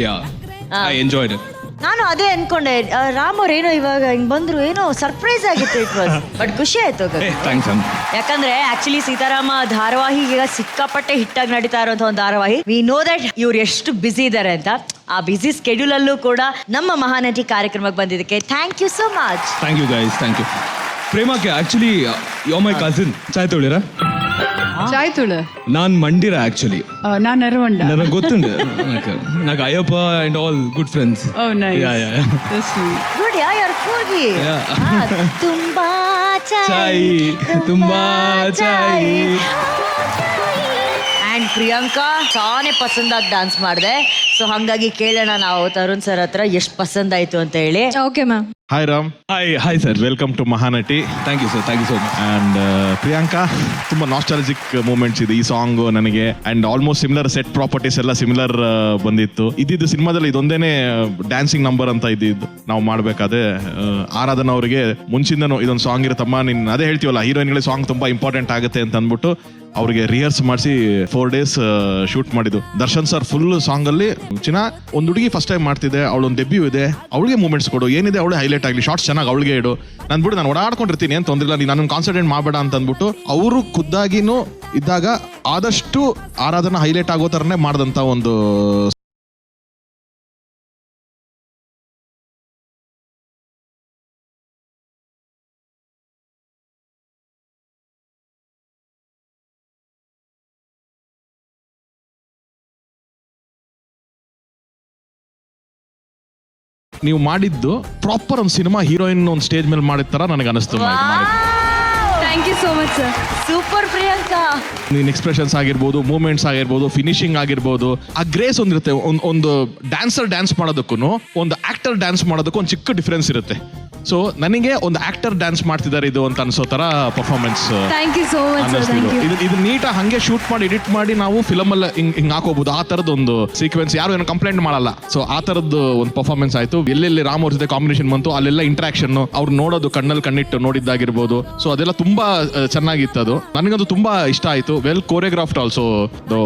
I enjoyed it. ನಾನು ಅದೇ ಅನ್ಕೊಂಡೆ, ರಾಮ್ ಅವ್ರು ಏನೋ ಇವಾಗ ಹಿಂಗ್ ಬಂದ್ರು, ಏನೋ ಸರ್ಪ್ರೈಸ್ ಆಗಿತ್ತು. ಇಟ್ ವಾಸ್ ಬಟ್ ಖುಷಿ ಆಯ್ತು. ಥ್ಯಾಂಕ್ಸ್ ಅನ್. ಯಾಕಂದ್ರೆ ಆಕ್ಚುಲಿ ಸೀತಾರಾಮ ಧಾರಾವಾಹಿ ಈಗ ಸಿಕ್ಕಾಪಟ್ಟೆ ಹಿಟ್ಟಾಗಿ ನಡೀತಾ ಇರುವಂತ ಒಂದು ಧಾರಾವಾಹಿ. ವಿ ನೋ ದಟ್ ಇವ್ರು ಎಷ್ಟು ಬ್ಯುಸಿ ಇದ್ದಾರೆ ಅಂತ. ಆ ಬ್ಯುಸಿ ಸ್ಕೆಡ್ಯೂಲ್ ಅಲ್ಲೂ ಕೂಡ ನಮ್ಮ ಮಹಾನಟಿ ಕಾರ್ಯಕ್ರಮಕ್ಕೆ ಬಂದಿದ್ದಕ್ಕೆ thank you so much. Thank you guys, thank you. ಪ್ರೇಮಕ್ಕೆ ಆಕ್ಚುಲಿ ಯೋ ಮೈ ಕಸಿನ್. ಚಾಯ್ ತೊಳಿರ? ಚಾಯ್ ತುಳು. ನಾನ್ ಮಂಡಿರ ಆಕ್ಚುಲಿ. ನಾನು ನರವಂಡ. ನನಗೆ ಗೊತ್ತುಂಡು. నాకు Ayyappa and all good friends. Oh nice. Yeah yeah. Good yeah ಯಾರ್ ಕೂಗಿ. ತುಂಬಾ ಚಾಯ್, ತುಂಬಾ ಚಾಯ್. ಅಂಡ್ ಪ್ರಿಯಾಂಕಾ ಸಾನೆ ಪಸಂದಾಗಿ ಡ್ಯಾನ್ಸ್ ಮಾಡಿದೆ. ಸೊ ಹಂಗಾಗಿ ಕೇಳೋಣ ನಾವು ತರುಣ್ ಸರ್ ಹತ್ರ ಎಷ್ಟು ಪಸಂದ್ ಆಯ್ತು ಅಂತ ಹೇಳಿ. Okay ma'am. Hi Ram. Hi sir. Welcome to Mahanati. Thank you sir, thank you so much. And Priyanka, ತುಂಬಾ ನಾಸ್ಟಾಲಜಿಕ್ ಮೂಮೆಂಟ್ಸ್ ಇದೆ ಈ ಸಾಂಗ್ ನನಗೆ. And almost similar set properties ಎಲ್ಲ ಸಿಮಿಲರ್ ಬಂದಿತ್ತು. ಇದ್ದಿದ್ದು ಸಿನಿಮಾದಲ್ಲಿ ಇದೊಂದೇನೆ ಡ್ಯಾನ್ಸಿಂಗ್ ನಂಬರ್ ಅಂತ ಇದ್ದಿದ್ದು ನಾವು ಮಾಡ್ಬೇಕಾದ್ರೆ. ಆರಾಧನಾ ಅವರಿಗೆ ಮುಂಚಿಂದನೂ ಇದೊಂದು ಸಾಂಗ್ ಇರುತ್ತಮ್ಮ, ನೀನ್ ಅದೇ ಹೇಳ್ತೀವಲ್ಲ ಹೀರೋಯಿನ್ಗಳಿಗೆ ಸಾಂಗ್ ತುಂಬಾ ಇಂಪಾರ್ಟೆಂಟ್ ಆಗುತ್ತೆ ಅಂತ ಅಂದ್ಬಿಟ್ಟು ಅವ್ರಿಗೆ ರಿಹರ್ಸ್ ಮಾಡಿಸಿ 4 days ಶೂಟ್ ಮಾಡಿದ್ದು. ದರ್ಶನ್ ಸರ್ ಫುಲ್ ಸಾಂಗ್ ಅಲ್ಲಿ ಒಂದು ಹುಡುಗಿ ಫಸ್ಟ್ ಟೈಮ್ ಮಾಡ್ತಿದ್ದೆ, ಅವಳೊಂದು ಡೆಬ್ಯೂ ಇದೆ, ಅವಳಿಗೆ ಮೂಮೆಂಟ್ಸ್ ಕೊಡು, ಏನಿದೆ ಅವಳೇ ಹೈಲೈಟ್ ಆಗಲಿ, ಶಾರ್ಟ್ಸ್ ಚೆನ್ನಾಗಿ ಅವಳಿಗೆ ಇಡು, ನಾನು ಬಿಡು, ನಾನು ಓಡಾಡ್ಕೊಂಡಿರ್ತೀನಿ ಅಂತ ತೊಂದಿಲ್ಲ, ನೀನು ನನ್ನ ಕಾನ್ಸಂಟ್ರೇಟ್ ಮಾಡಬೇಡ ಅಂತ ಅಂದ್ಬಿಟ್ಟು ಅವರು ಖುದ್ದಾಗಿನೂ ಇದ್ದಾಗ ಆದಷ್ಟು ಆರಾಧನಾ ಹೈಲೈಟ್ ಆಗೋ ಥರನೇ ಮಾಡಿದಂಥ ಒಂದು ನೀವು ಮಾಡಿದ್ದು ಪ್ರಾಪರ್ ಒಂದು ಸಿನಿಮಾ ಹೀರೋಯಿನ್ ಒಂದು ಸ್ಟೇಜ್ ಮೇಲೆ ಮಾಡಿದ ತರ ನನಗೆ ಅನಿಸ್ತು. Thank you so much sir. Super Priyanka. ನೀನ್ ಎಕ್ಸ್ಪ್ರೆಷನ್ಸ್ ಆಗಿರ್ಬೋದು, ಮೂವ್ಮೆಂಟ್ಸ್ ಆಗಿರ್ಬೋದು, ಫಿನಿಶಿಂಗ್ ಆಗಿರ್ಬೋದು, ಆ ಗ್ರೇಸ್ ಒಂದಿರುತ್ತೆ. ಒಂದು ಡ್ಯಾನ್ಸರ್ ಡ್ಯಾನ್ಸ್ ಮಾಡೋದಕ್ಕೂ ಒಂದು ಆಕ್ಟರ್ ಡ್ಯಾನ್ಸ್ ಮಾಡೋದಕ್ಕೂ ಒಂದು ಚಿಕ್ಕ ಡಿಫ್ರೆನ್ಸ್ ಇರುತ್ತೆ. ಸೊ ನನಗೆ ಒಂದು ಆಕ್ಟರ್ ಡ್ಯಾನ್ಸ್ ಮಾಡ್ತಿದ್ದಾರೆ ಇದು ಅಂತ ಅನ್ಸೋ ತರ performance. Thank you so much sir. Thank you. ಇದು ನೀಟಾಗಿ ಹಂಗೆ ಶೂಟ್ ಮಾಡಿ ಎಡಿಟ್ ಮಾಡಿ ನಾವು ಫಿಲಮ್ ಅಲ್ಲಿ ಹಿಂಗ್ ಹಾಕೋಬಹುದು. ಆ ತರದ್ ಒಂದು ಸೀಕ್ವೆನ್ಸ್ ಯಾರು ಏನೋ ಕಂಪ್ಲೇಂಟ್ ಮಾಡಲ್ಲ. ಸೊ ಆ ತರದ್ದು ಒಂದು ಪರ್ಫಾರ್ಮೆನ್ಸ್ ಆಯ್ತು. ಎಲ್ಲೆಲ್ಲಿ ರಾಮ್ ಅವ್ರ ಜೊತೆ ಕಾಂಬಿನೇಷನ್ ಬಂತು ಅಲ್ಲೆಲ್ಲ ಇಂಟ್ರಾಕ್ಷನ್, ಅವ್ರು ನೋಡೋದು ಕಣ್ಣಲ್ಲಿ ಕಣ್ಣಿಟ್ಟು ನೋಡಿದ್ದಾಗಿರ್ಬೋದು. ಸೊ ಅದೆಲ್ಲ ತುಂಬಾ ಚೆನ್ನಾಗಿತ್ತು. ಅದು ನನಗದು ತುಂಬಾ ಇಷ್ಟ ಆಯ್ತು. Well choreographed also the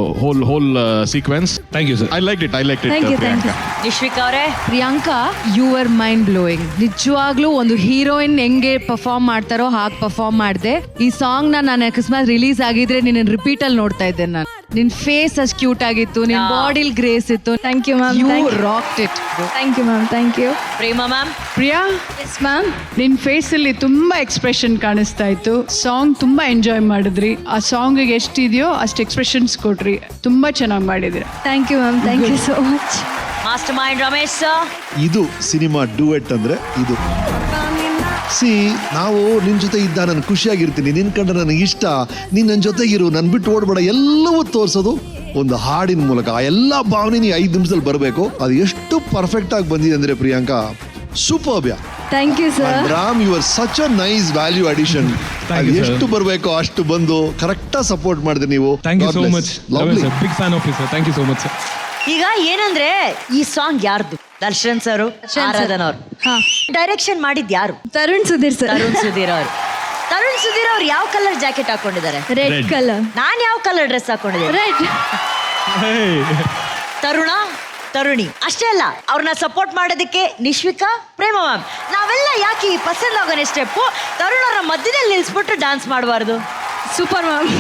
whole sequence. Thank you sir. I like it. Thank you. Thank you. Nishvika ಅವರೇ. Priyanka, you are mind blowing. ನಿಜವಾಗ್ಲೂ ಒಂದು ಹೀರೋಯಿನ್ ಹೆಂಗೆ ಪರ್ಫಾರ್ಮ್ ಮಾಡ್ತಾರೋ ಹಾಗೆ ಪರ್ಫಾರ್ಮ್ ಮಾಡಿದೆ. ಈ ಸಾಂಗ್ ನಾನು ಅಕಸ್ಮಾತ್ ರಿಲೀಸ್ ಆಗಿದ್ರೆ ನಿನ್ನ ರಿಪೀಟ್ ಅಲ್ಲಿ ನೋಡ್ತಾ ಇದ್ದೆ ನಾನು. ನಿನ್ ಫೇಸ್ ಅಷ್ಟು ಕ್ಯೂಟ್ ಆಗಿತ್ತು, ನಿನ್ ಬಾಡಿಲ್ ಗ್ರೇಸ್ ಇತ್ತು. Thank you ma'am. You rocked it. Thank you ma'am. Thank you. Prema ma'am. Priya, yes ma'am. ನಿನ್ ಫೇಸ್ ಅಲ್ಲಿ ತುಂಬಾ ಎಕ್ಸ್ಪ್ರೆಷನ್ ಕಾಣಿಸ್ತಾ ಇತ್ತು. ಸಾಂಗ್ ತುಂಬಾ ಎಂಜಾಯ್ ಮಾಡಿದ್ರಿ. ಆ ಸಾಂಗ್ ಎಷ್ಟಿದೆಯೋ ಅಷ್ಟು ಎಕ್ಸ್ಪ್ರೆಷನ್ಸ್ ಕೊಟ್ರಿ. ತುಂಬಾ ಚೆನ್ನಾಗಿ ಮಾಡಿದ್ರಿ. Thank you ma'am. Thank you so much. Master mind Ramesh sir. ಇದು ಸಿನಿಮಾ ಡ್ಯೂಯೆಟ್ ಅಂದ್ರೆ ಇದು. ನಾವು ನಿನ್ ಜೊತೆ ಇದ್ದ ನಾನು ಖುಷಿಯಾಗಿರ್ತೀನಿ, ನಿನ್ ಕಂಡ್ರೆ ನನಗೆ ಇಷ್ಟ, ನೀನ್ ನನ್ನ ಜೊತೆಗಿರು, ನನ್ ಬಿಟ್ಟು ಓಡ್ಬೇಡ, ಎಲ್ಲವೂ ತೋರಿಸೋದು ಒಂದು ಹಾಡಿನ ಮೂಲಕ. ಆ ಎಲ್ಲಾ ಭಾವನೆ ನೀ 5 ನಿಮಿಷದಲ್ಲಿ ಬರಬೇಕು. ಅದು ಎಷ್ಟು ಪರ್ಫೆಕ್ಟ್ ಆಗಿ ಬಂದಿದೆ ಅಂದ್ರೆ Priyanka, superb. Thank you sir. Ram, you are such a nice value addition. ಎಷ್ಟು ಬರಬೇಕೋ ಅಷ್ಟು ಬಂದು ಕರೆಕ್ಟ್ ಸಪೋರ್ಟ್ ಮಾಡಿದ್ರಿ ನೀವು. Thank you so much. Big fan of you sir. Thank you so much sir. ಈಗ ಏನಂದ್ರೆ ಈ ಸಾಂಗ್ ಯಾರ್ದು? ದರ್ಶನ್ ಸರ್, ಆರಾಧನಾ ಅವರು. ಡೈರೆಕ್ಷನ್ ಮಾಡಿದ್ ಯಾರು? ತರುಣ್ ಸುಧೀರ್ ಸರ್. ತರುಣ್ ಸುಧೀರ್ ಅವರು. ತರುಣ್ ಸುಧೀರ್ ಅವ್ರು ಯಾವ ಕಲರ್ ಜಾಕೆಟ್ ಹಾಕೊಂಡಿದ್ದಾರೆ? Red colour. ನಾನ್ ಯಾವ ಕಲರ್ ಡ್ರೆಸ್ ಹಾಕೊಂಡಿದ್ದೀನಿ? ರೆಡ್. ತರುಣಿ ಅಷ್ಟೇ ಅಲ್ಲ, ಅವ್ರನ್ನ ಸಪೋರ್ಟ್ ಮಾಡೋದಕ್ಕೆ ನಿಶ್ವಿಕಾ, ಪ್ರೇಮ ಮ್ಯಾಮ್, ನಾವೆಲ್ಲ ಯಾಕೆ ಈ ಪಸಂದ್ ಆಗೋನೆ ಸ್ಟೆಪ್ ತರುಣರ ಮಧ್ಯದಲ್ಲಿ ನಿಲ್ಸ್ಬಿಟ್ಟು ಡ್ಯಾನ್ಸ್ ಮಾಡಬಾರ್ದು? Super ma'am.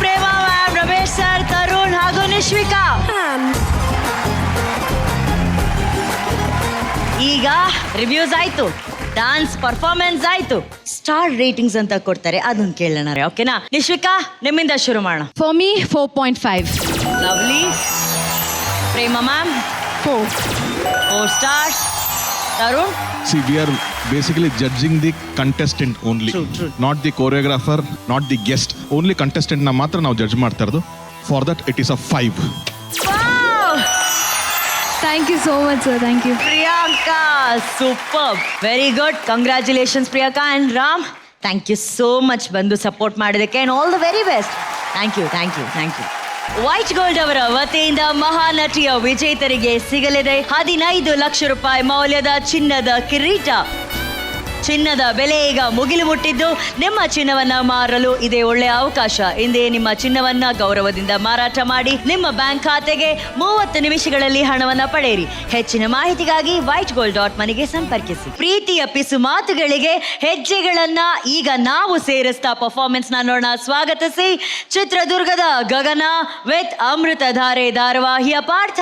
Prema ma'am, Ramesh sir, Tarun ಹಾಗೂ ನಿಶ್ವಿಕಾ. ಈಗ ರಿವ್ಯೂಸ್ ಆಯ್ತು, ಡಾನ್ಸ್ ಪರ್ಫಾರ್ಮೆನ್ಸ್ ಆಯ್ತು, ಸ್ಟಾರ್ ರೇಟಿಂಗ್ಸ್ ಅಂತ ಕೊಡ್ತಾರೆ, ಅದನ್ನ ಕೇಳೋಣ. ಓಕೆನಾ ನಿಶ್ವಿಕಾ, ನಿಮ್ಮಿಂದ ಶುರು ಮಾಡೋಣ. For me 4.5. Lovely. Prema ma'am 4 stars. Tarun? See, we are basically judging the contestant only. True. Not the choreographer, not the guest. Only contestant na ಮಾತ್ರ ನಾವು ಜಡ್ಜ್ ಮಾಡ್ತಾ ಇರೋದು. For that it is a 5. Wow! Thank you so much sir, thank you. Priyanka, super, very good, congratulations Priyanka. And Ram, thank you so much ಬಂದು ಸಪೋರ್ಟ್ ಮಾಡೋದಕ್ಕೆ, and all the very best. Thank you. White gold ಅವರ ವತಿಯಿಂದ ಮಹಾನಟಿಯ ವಿಜೇತರಿಗೆ ಸಿಗಲಿದೆ 15 ಲಕ್ಷ ರೂಪಾಯಿ ಮೌಲ್ಯದ ಚಿನ್ನದ ಕಿರೀಟ. ಚಿನ್ನದ ಬೆಲೆ ಈಗ ಮುಗಿಲು ಮುಟ್ಟಿದ್ದು, ನಿಮ್ಮ ಚಿನ್ನವನ್ನ ಮಾರಲು ಇದೇ ಒಳ್ಳೆಯ ಅವಕಾಶ. ಇಂದೇ ನಿಮ್ಮ ಚಿನ್ನವನ್ನ ಗೌರವದಿಂದ ಮಾರಾಟ ಮಾಡಿ ನಿಮ್ಮ ಬ್ಯಾಂಕ್ ಖಾತೆಗೆ 30 ನಿಮಿಷಗಳಲ್ಲಿ ಹಣವನ್ನ ಪಡೆಯಿರಿ. ಹೆಚ್ಚಿನ ಮಾಹಿತಿಗಾಗಿ whitegold.money ಸಂಪರ್ಕಿಸಿ. ಪ್ರೀತಿಯ ಪಿಸು ಮಾತುಗಳಿಗೆ ಹೆಜ್ಜೆಗಳನ್ನ ಈಗ ನಾವು ಸೇರಿಸ್ತಾ ಪರ್ಫಾರ್ಮೆನ್ಸ್ ನೋಡೋಣ. ಸ್ವಾಗತಿಸಿ ಚಿತ್ರದುರ್ಗದ ಗಗನ ವಿತ್ ಅಮೃತಧಾರೆ ಧಾರಾವಾಹಿಯ ಪಾರ್ಥ.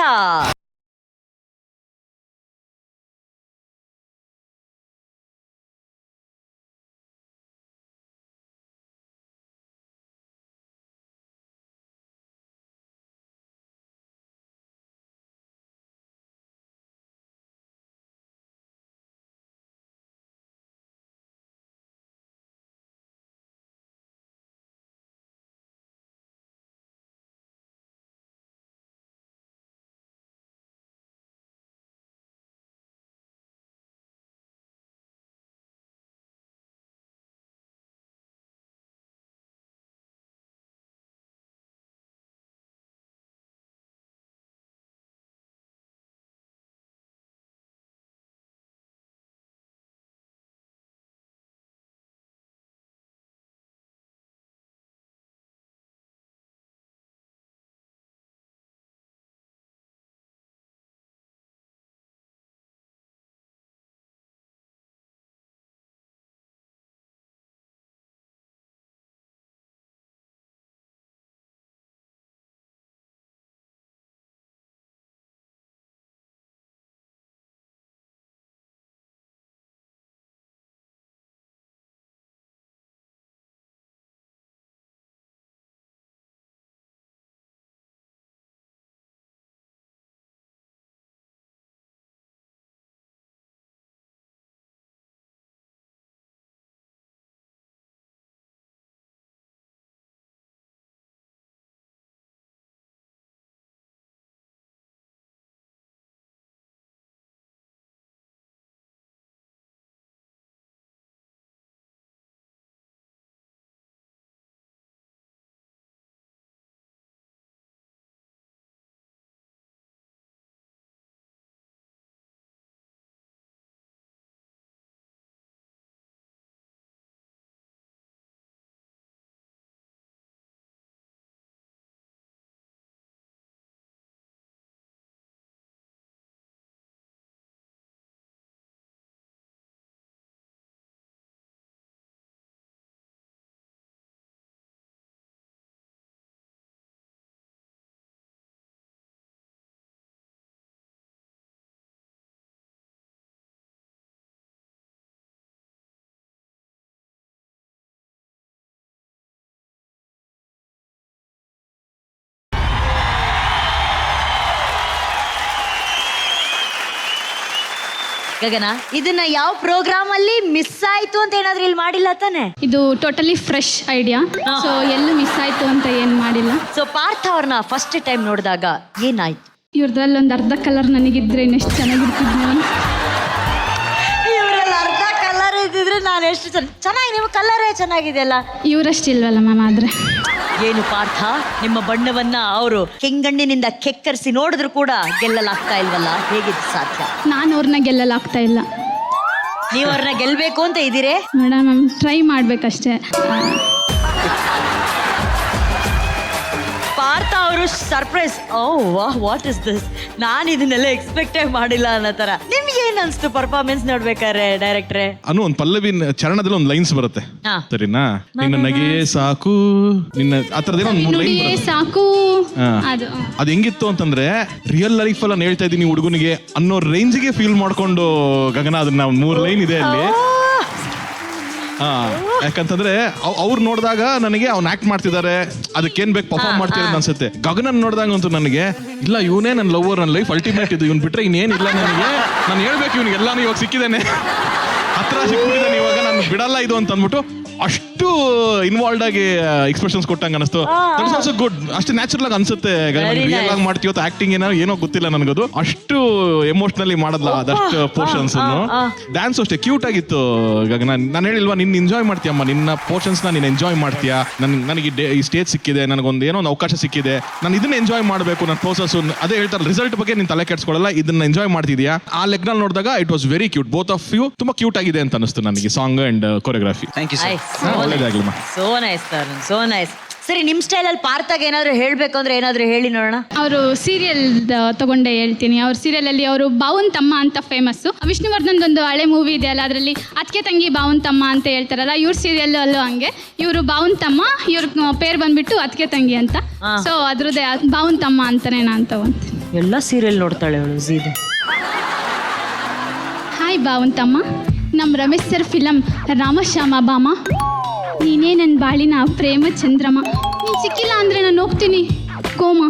ಗಗನ, ಇದನ್ನ ಯಾವ ಪ್ರೋಗ್ರಾಮ್ ಅಲ್ಲಿ ಮಿಸ್ ಆಯ್ತು ಅಂತ ಏನಾದ್ರೂ ಇಲ್ಲಿ ಮಾಡಿಲ್ಲ ತಾನೆ? ಇದು ಟೋಟಲಿ ಫ್ರೆಶ್ ಐಡಿಯಾ, ಸೊ ಎಲ್ಲೂ ಮಿಸ್ ಆಯ್ತು ಅಂತ ಏನು ಮಾಡಿಲ್ಲ. ಸೊ ಪಾರ್ಥ ಅವ್ರನ್ನ ಫಸ್ಟ್ ಟೈಮ್ ನೋಡಿದಾಗ ಏನಾಯ್ತು? ಇವ್ರದ್ರಲ್ಲಿ ಒಂದು ಅರ್ಧ ಕಲರ್ ನನಗಿದ್ರೆ ಇನ್ನೆಷ್ಟು ಚೆನ್ನಾಗಿರ್ತಿದ್ವಿ. ಇವರಲ್ಲಿ ಅರ್ಧ ಕಲರ್ ಇದ್ದಿದ್ರೆ ನಾನು ಎಷ್ಟು ಚೆನ್ನಾಗಿ, ನಿಮ್ಮ ಕಲರೇ ಚೆನ್ನಾಗಿದೆಯಲ್ಲ. ಇವರಷ್ಟಿಲ್ವಲ್ಲ ಮ್ಯಾಮ್. ಆದ್ರೆ ಏನು ಪಾರ್ಥ, ನಿಮ್ಮ ಬಣ್ಣವನ್ನ ಅವರು ಕೆಂಗಣ್ಣಿನಿಂದ ಕೆಕ್ಕರಿಸಿ ನೋಡಿದ್ರು ಕೂಡ ಗೆಲ್ಲಲಾಗ್ತಾ ಇಲ್ವಲ್ಲ, ಹೇಗಿದ್ದು ಸಾಧ್ಯ? ನಾನು ಅವ್ರನ್ನ ಗೆಲ್ಲಲಾಗ್ತಾ ಇಲ್ಲ. ನೀವು ಅವ್ರನ್ನ ಗೆಲ್ಬೇಕು ಅಂತ ಇದ್ದೀರಿ ಮೇಡಮ್? ಟ್ರೈ ಮಾಡ್ಬೇಕಷ್ಟೇ. ಪಾರ್ಥ ಅವರು ಸರ್ಪ್ರೈಸ್, ಓ ವಾಹ್ ವಾಟ್ ಇಸ್ ದಿಸ್, ನಾನು ಇದನ್ನೆಲ್ಲ ಎಕ್ಸ್ಪೆಕ್ಟೇ ಮಾಡಿಲ್ಲ ಅನ್ನೋ ತರ. ನಿಮ್ಗೆ ಏನ್ ಅನ್ಸ್ತು ಪರ್ಫಾರ್ಮೆನ್ಸ್ ನೋಡ್ಬೇಕಾದ್ರೆ ಡೈರೆಕ್ಟ್ರೆ? ಒಂದು ಪಲ್ಲವಿ ಚರಣದಲ್ಲಿ ಒಂದು ಲೈನ್ಸ್ ಬರುತ್ತೆ, ಹಾ. ಸರಿನಾ? ನಿನ್ನ ನಗೆ ಸಾಕು, ನಿನ್ನ ಆ ಥರದ್ದೇನೋ ಒಂದು 3 ಲೈನ್ ಬರುತ್ತೆ. ಸಾಕು ಅದು ಹೆಂಗಿತ್ತು ಅಂತಂದ್ರೆ ರಿಯಲ್ ಲೈಫ್ ಅಲ್ಲಿ ನಾನು ಹೇಳ್ತಾ ಇದ್ದೀನಿ ಹುಡುಗನಿಗೆ ಅನ್ನೋ ರೇಂಜ್ಗೆ ಫೀಲ್ ಮಾಡ್ಕೊಂಡು ಗಗನ ಅದನ್ನ 3 ಲೈನ್ ಇದೆ ಅಲ್ಲಿ. ಯಾಕಂತಂದ್ರೆ ಅವ್ರು ನೋಡಿದಾಗ ನನಗೆ ಅವ್ನು ಆಕ್ಟ್ ಮಾಡ್ತಿದ್ದಾರೆ, ಅದಕ್ಕೇನ್ ಬೇಕು ಪರ್ಫಾರ್ಮ್ ಮಾಡ್ತಿರೋದು ಅನ್ಸುತ್ತೆ. ಗಗನನ್ ನೋಡಿದಾಗ ಅಂತೂ ನನಗೆ ಇಲ್ಲ ಇವನೇ ನನ್ನ ಲವರ್, ನನ್ನ ಲೈಫ್ ಅಲ್ಟಿಮೇಟ್ ಇದು, ಇವ್ನು ಬಿಟ್ರೆ ಇನ್ನೇನಿಲ್ಲ ನನಗೆ, ನಾನು ಹೇಳ್ಬೇಕು ಇವ್ನಿಗೆ ಎಲ್ಲಾನು ಇವಾಗ ಸಿಕ್ಕಿದ್ದೇನೆ, ಹತ್ರ ಸಿಕ್ಬಿಟ್ಟಿದ್ದಾನೆ, ಇವಾಗ ನಾನು ಬಿಡಲ್ಲ ಇದು ಅಂತ ಅಂದ್ಬಿಟ್ಟು ಅಷ್ಟು ಇನ್ವಾಲ್ವ್ ಆಗಿ ಎಕ್ಸ್ಪ್ರೆಷನ್ಸ್ ಕೊಟ್ಟಂಗೆ ಅನಿಸ್ತು. That's also good. ಅಷ್ಟು ನ್ಯಾಚುರಲ್ ಆಗಿ ಅನ್ಸುತ್ತೆ. ರಿಯಲ್ ಆಗಿ ಮಾಡ್ತೀವೋ ಆಕ್ಟಿಂಗ್ ಏನೋ ಗೊತ್ತಿಲ್ಲ ನನಗದು. ಅಷ್ಟು ಎಮೋಷನಲಿ ಮಾಡಲ್ಲ ಅದಷ್ಟು ಪೋರ್ಷನ್ಸ್. ಡ್ಯಾನ್ಸ್ ಅಷ್ಟೇ ಕ್ಯೂಟ್ ಆಗಿತ್ತು ಗಗನ. ನಾನು ಹೇಳಿಲ್ವಾ ನಿನ್ನ ಎಂಜಾಯ್ ಮಾಡ್ತೀಯಮ್ಮ, ನಿನ್ನ ಪೋರ್ಷನ್ಸ್ ನೀನು ಎಂಜಾಯ್ ಮಾಡ್ತೀಯಾ. ನನಗೆ ಈ ಸ್ಟೇಜ್ ಸಿಕ್ಕಿದೆ, ನನಗೊಂದು ಏನೋ ಒಂದು ಅವಕಾಶ ಸಿಕ್ಕಿದೆ, ನಾನು ಇದನ್ನ ಎಂಜಾಯ್ ಮಾಡಬೇಕು, ನನ್ನ ಪ್ರೋಸೆಸ್. ಅದೇ ಹೇಳ್ತಾರೆ ರಿಸಲ್ಟ್ ಬಗ್ಗೆ ನೀನು ತಲೆ ಕೆಡ್ಸ್ಕೊಳ್ಳಲ್ಲ, ಇದನ್ನ ಎಂಜಾಯ್ ಮಾಡ್ತಿದ್ಯಾ. ಆ ಲೆಗ್ನಲ್ಲಿ ನೋಡಿದಾಗ it was very cute. Both of you ತುಂಬಾ ಕ್ಯೂಟ್ ಆಗಿದೆ ಅಂತ ಅನಿಸ್ತು ನನಗೆ, song and choreography. Thank you sir. ಒಳ್ಳೇದಾಗ್ಲಿ. So nice sir, so nice. ಸರಿ, ನಿಮ್ ಸ್ಟೈಲ್ ಅಲ್ಲಿ ಪಾರ್ಥಾಗ ಏನಾದ್ರು ಹೇಳ್ಬೇಕು ಅಂದ್ರೆ ಏನಾದ್ರು ಹೇಳಿ ನೋಡೋಣ. ಅವರು ಸೀರಿಯಲ್ ತಗೊಂಡೆ ಹೇಳ್ತೀನಿ. ಅವ್ರ ಸೀರಿಯಲ್ ಅಲ್ಲಿ ಅವರು ಬಾವುನ್ ತಮ್ಮ ಅಂತ ಫೇಮಸ್. ವಿಷ್ಣುವರ್ಧನ್ ಒಂದು ಹಳೆ ಮೂವಿ ಇದೆ ಅಲ್ಲ, ಅದರಲ್ಲಿ ಅದಕ್ಕೆ ತಂಗಿ ಬಾವುನ್ ತಮ್ಮ ಅಂತ ಹೇಳ್ತಾರಲ್ಲ, ಇವ್ರ ಸೀರಿಯಲ್ ಅಲ್ಲೂ ಹಂಗೆ. ಇವರು ಬಾವುನ್ ತಮ್ಮ, ಇವ್ರ ಪೇರ್ ಬಂದ್ಬಿಟ್ಟು ಅದಕ್ಕೆ ತಂಗಿ ಅಂತ. ಸೊ ಅದ್ರದ್ದೇ ಬಾವುನ್ ತಮ್ಮ ಅಂತಾನೆ ನಾನು ತಗೊಂತೀನಿ. ಎಲ್ಲ ಸೀರಿಯಲ್ ನೋಡ್ತಾಳೆ ಅವಳು. ಝೀದೆ ಹಾಯ್ ಬಾವುನ್ ತಮ್ಮ, ನಮ್ಮ ರಮೇಶ್ ಸರ್ ಫಿಲಮ್ ರಾಮಶ್ಯಾಮ ಬಾಮ, ನೀನೇ ನನ್ನ ಬಾಳಿನ ಪ್ರೇಮ ಚಂದ್ರಮ, ನೀನು ಸಿಕ್ಕಿಲ್ಲ ಅಂದರೆ ನಾನು ಹೋಗ್ತೀನಿ ಕೋಮ,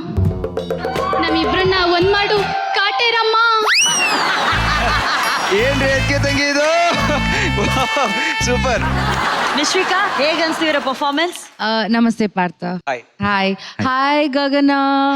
ನಮ್ಮಿಬ್ಬರನ್ನ ಒಂದು ಮಾಡು ಕಾಟೇರಮ್ಮ. ಏನ್ರಿ ಅದಕ್ಕೆ ತಂಗಿ ಇದು ಸೂಪರ್. ನಿಶ್ವಿಕಾ, ಹೇಗೆ ಅನ್ಸ್ತಿರೋ ಪರ್ಫಾರ್ಮೆನ್ಸ್? ನಮಸ್ತೆ Partha. Hi. Hi hi Gagana.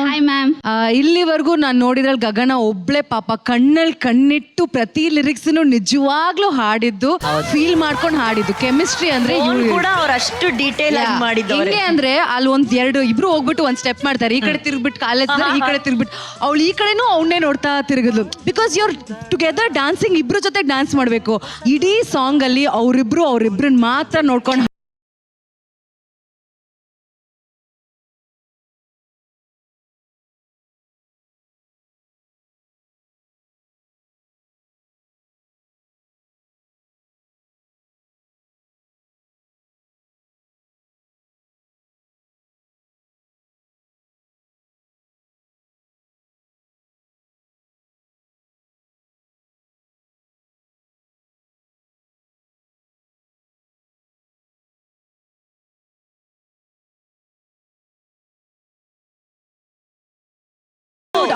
Hi ma'am. ಇಲ್ಲಿವರೆಗೂ ನಾನು ನೋಡಿದ್ರಲ್ಲಿ ಗಗನ ಒಬ್ಳೆ ಪಾಪ ಕಣ್ಣಲ್ಲಿ ಕಣ್ಣಿಟ್ಟು ಪ್ರತಿ ಲಿರಿಕ್ಸ್ ನಿಜವಾಗ್ಲೂ ಹಾಡಿದ್ದು, ಫೀಲ್ ಮಾಡ್ಕೊಂಡು ಹಾಡಿದ್ದು. ಕೆಮಿಸ್ಟ್ರಿ ಅಂದ್ರೆ ಕೂಡ ಅವ್ರು ಅಷ್ಟು ಡೀಟೇಲ್ ಆಗಿ ಮಾಡಿದ್ದಾರೆ. ಹೆಂಗೆ ಅಂದ್ರೆ ಅಲ್ಲಿ ಇಬ್ರು ಹೋಗ್ಬಿಟ್ಟು ಒಂದ್ ಸ್ಟೆಪ್ ಮಾಡ್ತಾರೆ, ಈ ಕಡೆ ತಿರ್ಗ್ಬಿಟ್ಟು ಕಾಲೇಜ್ ಈ ಕಡೆ ತಿರ್ಗ್ಬಿಟ್ಟು ಅವಳು ಈ ಕಡೆನೂ ಅವನ್ನೇ ನೋಡ್ತಾ ತಿರುಗಿದ್ಲು. ಬಿಕಾಸ್ ಯುವರ್ ಟುಗೆದರ್ ಡ್ಯಾನ್ಸಿಂಗ್, ಇಬ್ರು ಜೊತೆ ಡ್ಯಾನ್ಸ್ ಮಾಡ್ಬೇಕು. ಇಡೀ ಸಾಂಗ್ ಅಲ್ಲಿ ಅವ್ರಿಬ್ರನ್ನ ಮಾತ್ರ ನೋಡ್ಕೊಂಡು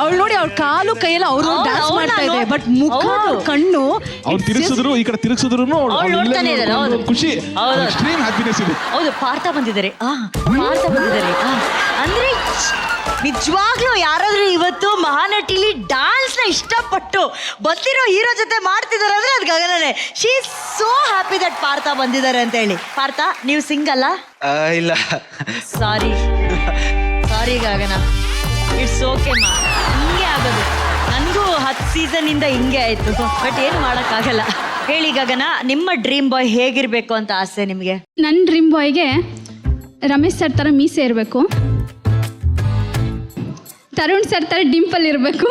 ಅವಳು ನೋಡಿ ಅವ್ರ ಕಾಲು ಕೈಯೆಲ್ಲ ಅವರು ಡ್ಯಾನ್ಸ್ ಮಾಡ್ತಾ ಇದೆ, ಬಟ್ ಮುಖ ಕಣ್ಣು ಅವ್ರು ತಿರುಗಿಸಿದ್ರು, ಈ ಕಡೆ ತಿರುಗಿಸಿದ್ರು ನೋಡ್ತಾನೆ ಇದ್ದಾರೆ. ಹೌದು, ಖುಷಿ, ಎಕ್ಸ್ಟ್ರೀಮ್ ಹ್ಯಾಪಿನೆಸ್ ಇದೆ. ಹೌದು, ಪಾರ್ಥ ಬಂದಿದ್ದಾರೆ. ಪಾರ್ಥ ಬಂದಿದ್ದಾರೆ ಅಂದ್ರೆ ನಿಜವಾಗ್ಲೂ ಯಾರಾದ್ರೂ ಇವತ್ತು ಮಹಾನಟಿಲಿ ಡಾನ್ಸ್ ನ ಇಷ್ಟಪಟ್ಟು ಬಂದಿರೋ ಹೀರೋ ಜೊತೆ ಮಾಡ್ತಿದಾರೆ ಅಂದ್ರೆ ಅದು ಗಗನನೇ. She is so happy that Partha ಬಂದಿದ್ದಾರೆ ಅಂತ ಹೇಳಿ. ಪಾರ್ಥ, ನೀವು ಸಿಂಗಲ್ಲ? ಇಲ್ಲ, ಸಾರಿ ಗಗನ, ಇಟ್ಸ್ ಓಕೆ ಮಾ. ಹಿಂಗೆ ಆಗೋದು, ನನಗೂ 10 ಸೀಸನ್ ಇಂದ ಹಿಂಗೆ ಆಯ್ತು, ಬಟ್ ಏನು ಮಾಡೋಕ್ಕಾಗಲ್ಲ. ಹೇಳಿ ಗಗನ, ನಿಮ್ಮ ಡ್ರೀಮ್ ಬಾಯ್ ಹೇಗಿರ್ಬೇಕು ಅಂತ ಆಸೆ ನಿಮಗೆ? ನನ್ನ ಡ್ರೀಮ್ ಬಾಯ್ಗೆ ರಮೇಶ್ ಸರ್ ಥರ ಮೀಸೆ ಇರಬೇಕು, ತರುಣ್ ಸರ್ ಥರ ಡಿಂಪಲ್ ಇರಬೇಕು.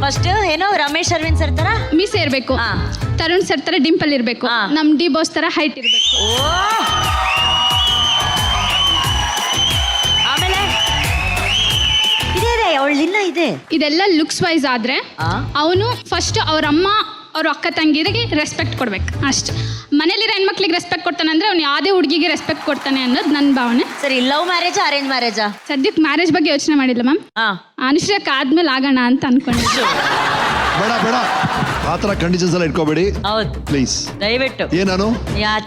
ಫಸ್ಟ್ ಏನೋ ರಮೇಶ್ ಅರವಿಂದ್ ಸರ್ ತರ ಮೀಸೆ ಇರಬೇಕು, ತರುಣ್ ಸರ್ ಥರ ಡಿಂಪಲ್ ಇರಬೇಕು, ನಮ್ಮ ಡಿ ಬಾಸ್ ಥರ ಹೈಟ್ ಇರಬೇಕು. ಆಮೇಲೆ ಇದೆ ಅವಳಿನ್ನ ಇದೆ. ಇದೆಲ್ಲ ಲುಕ್ಸ್ ವೈಸ್ ಆದ್ರೆ ಅವನು ಫಸ್ಟ್ ಅವ್ರ ಅಮ್ಮ ಅವ್ರ ಅಕ್ಕ ತಂಗಿರಿಗೆ ರೆಸ್ಪೆಕ್ಟ್ ಕೊಡ್ಬೇಕು ಅಷ್ಟೇ. ಮನೇಲಿರೋ ಹೆಣ್ಮಕ್ಳಿಗೆ ರೆಸ್ಪೆಕ್ಟ್ ಕೊಡ್ತಾನೆ ಅಂದ್ರೆ ಅವ್ನು ಯಾವುದೇ ಹುಡುಗಿಗೆ ರೆಸ್ಪೆಕ್ಟ್ ಕೊಡ್ತಾನೆ ಅನ್ನೋದು ನನ್ನ ಭಾವನೆ. ಸರಿ, ಲವ್ ಮ್ಯಾರೇಜ್ ಅರೇಂಜ್ ಮ್ಯಾರೇಜಾ? ಸದ್ಯಕ್ಕೆ ಮ್ಯಾರೇಜ್ ಬಗ್ಗೆ ಯೋಚನೆ ಮಾಡಿಲ್ಲ ಮ್ಯಾಮ್. ಅನುಶ್ರೀಕ್ ಆದ್ಮೇಲೆ ಆಗೋಣ ಅಂತ ಅನ್ಕೊಂಡಿದ್ದೆ. ಬೇಡ ಆ ಥರ ಕಂಡೀಷನ್ಸ್ ಎಲ್ಲ ಇಟ್ಕೋಬೇಡಿ. ಹೌದು, ಪ್ಲೀಸ್ ದಯವಿಟ್ಟು. ಏನಾನು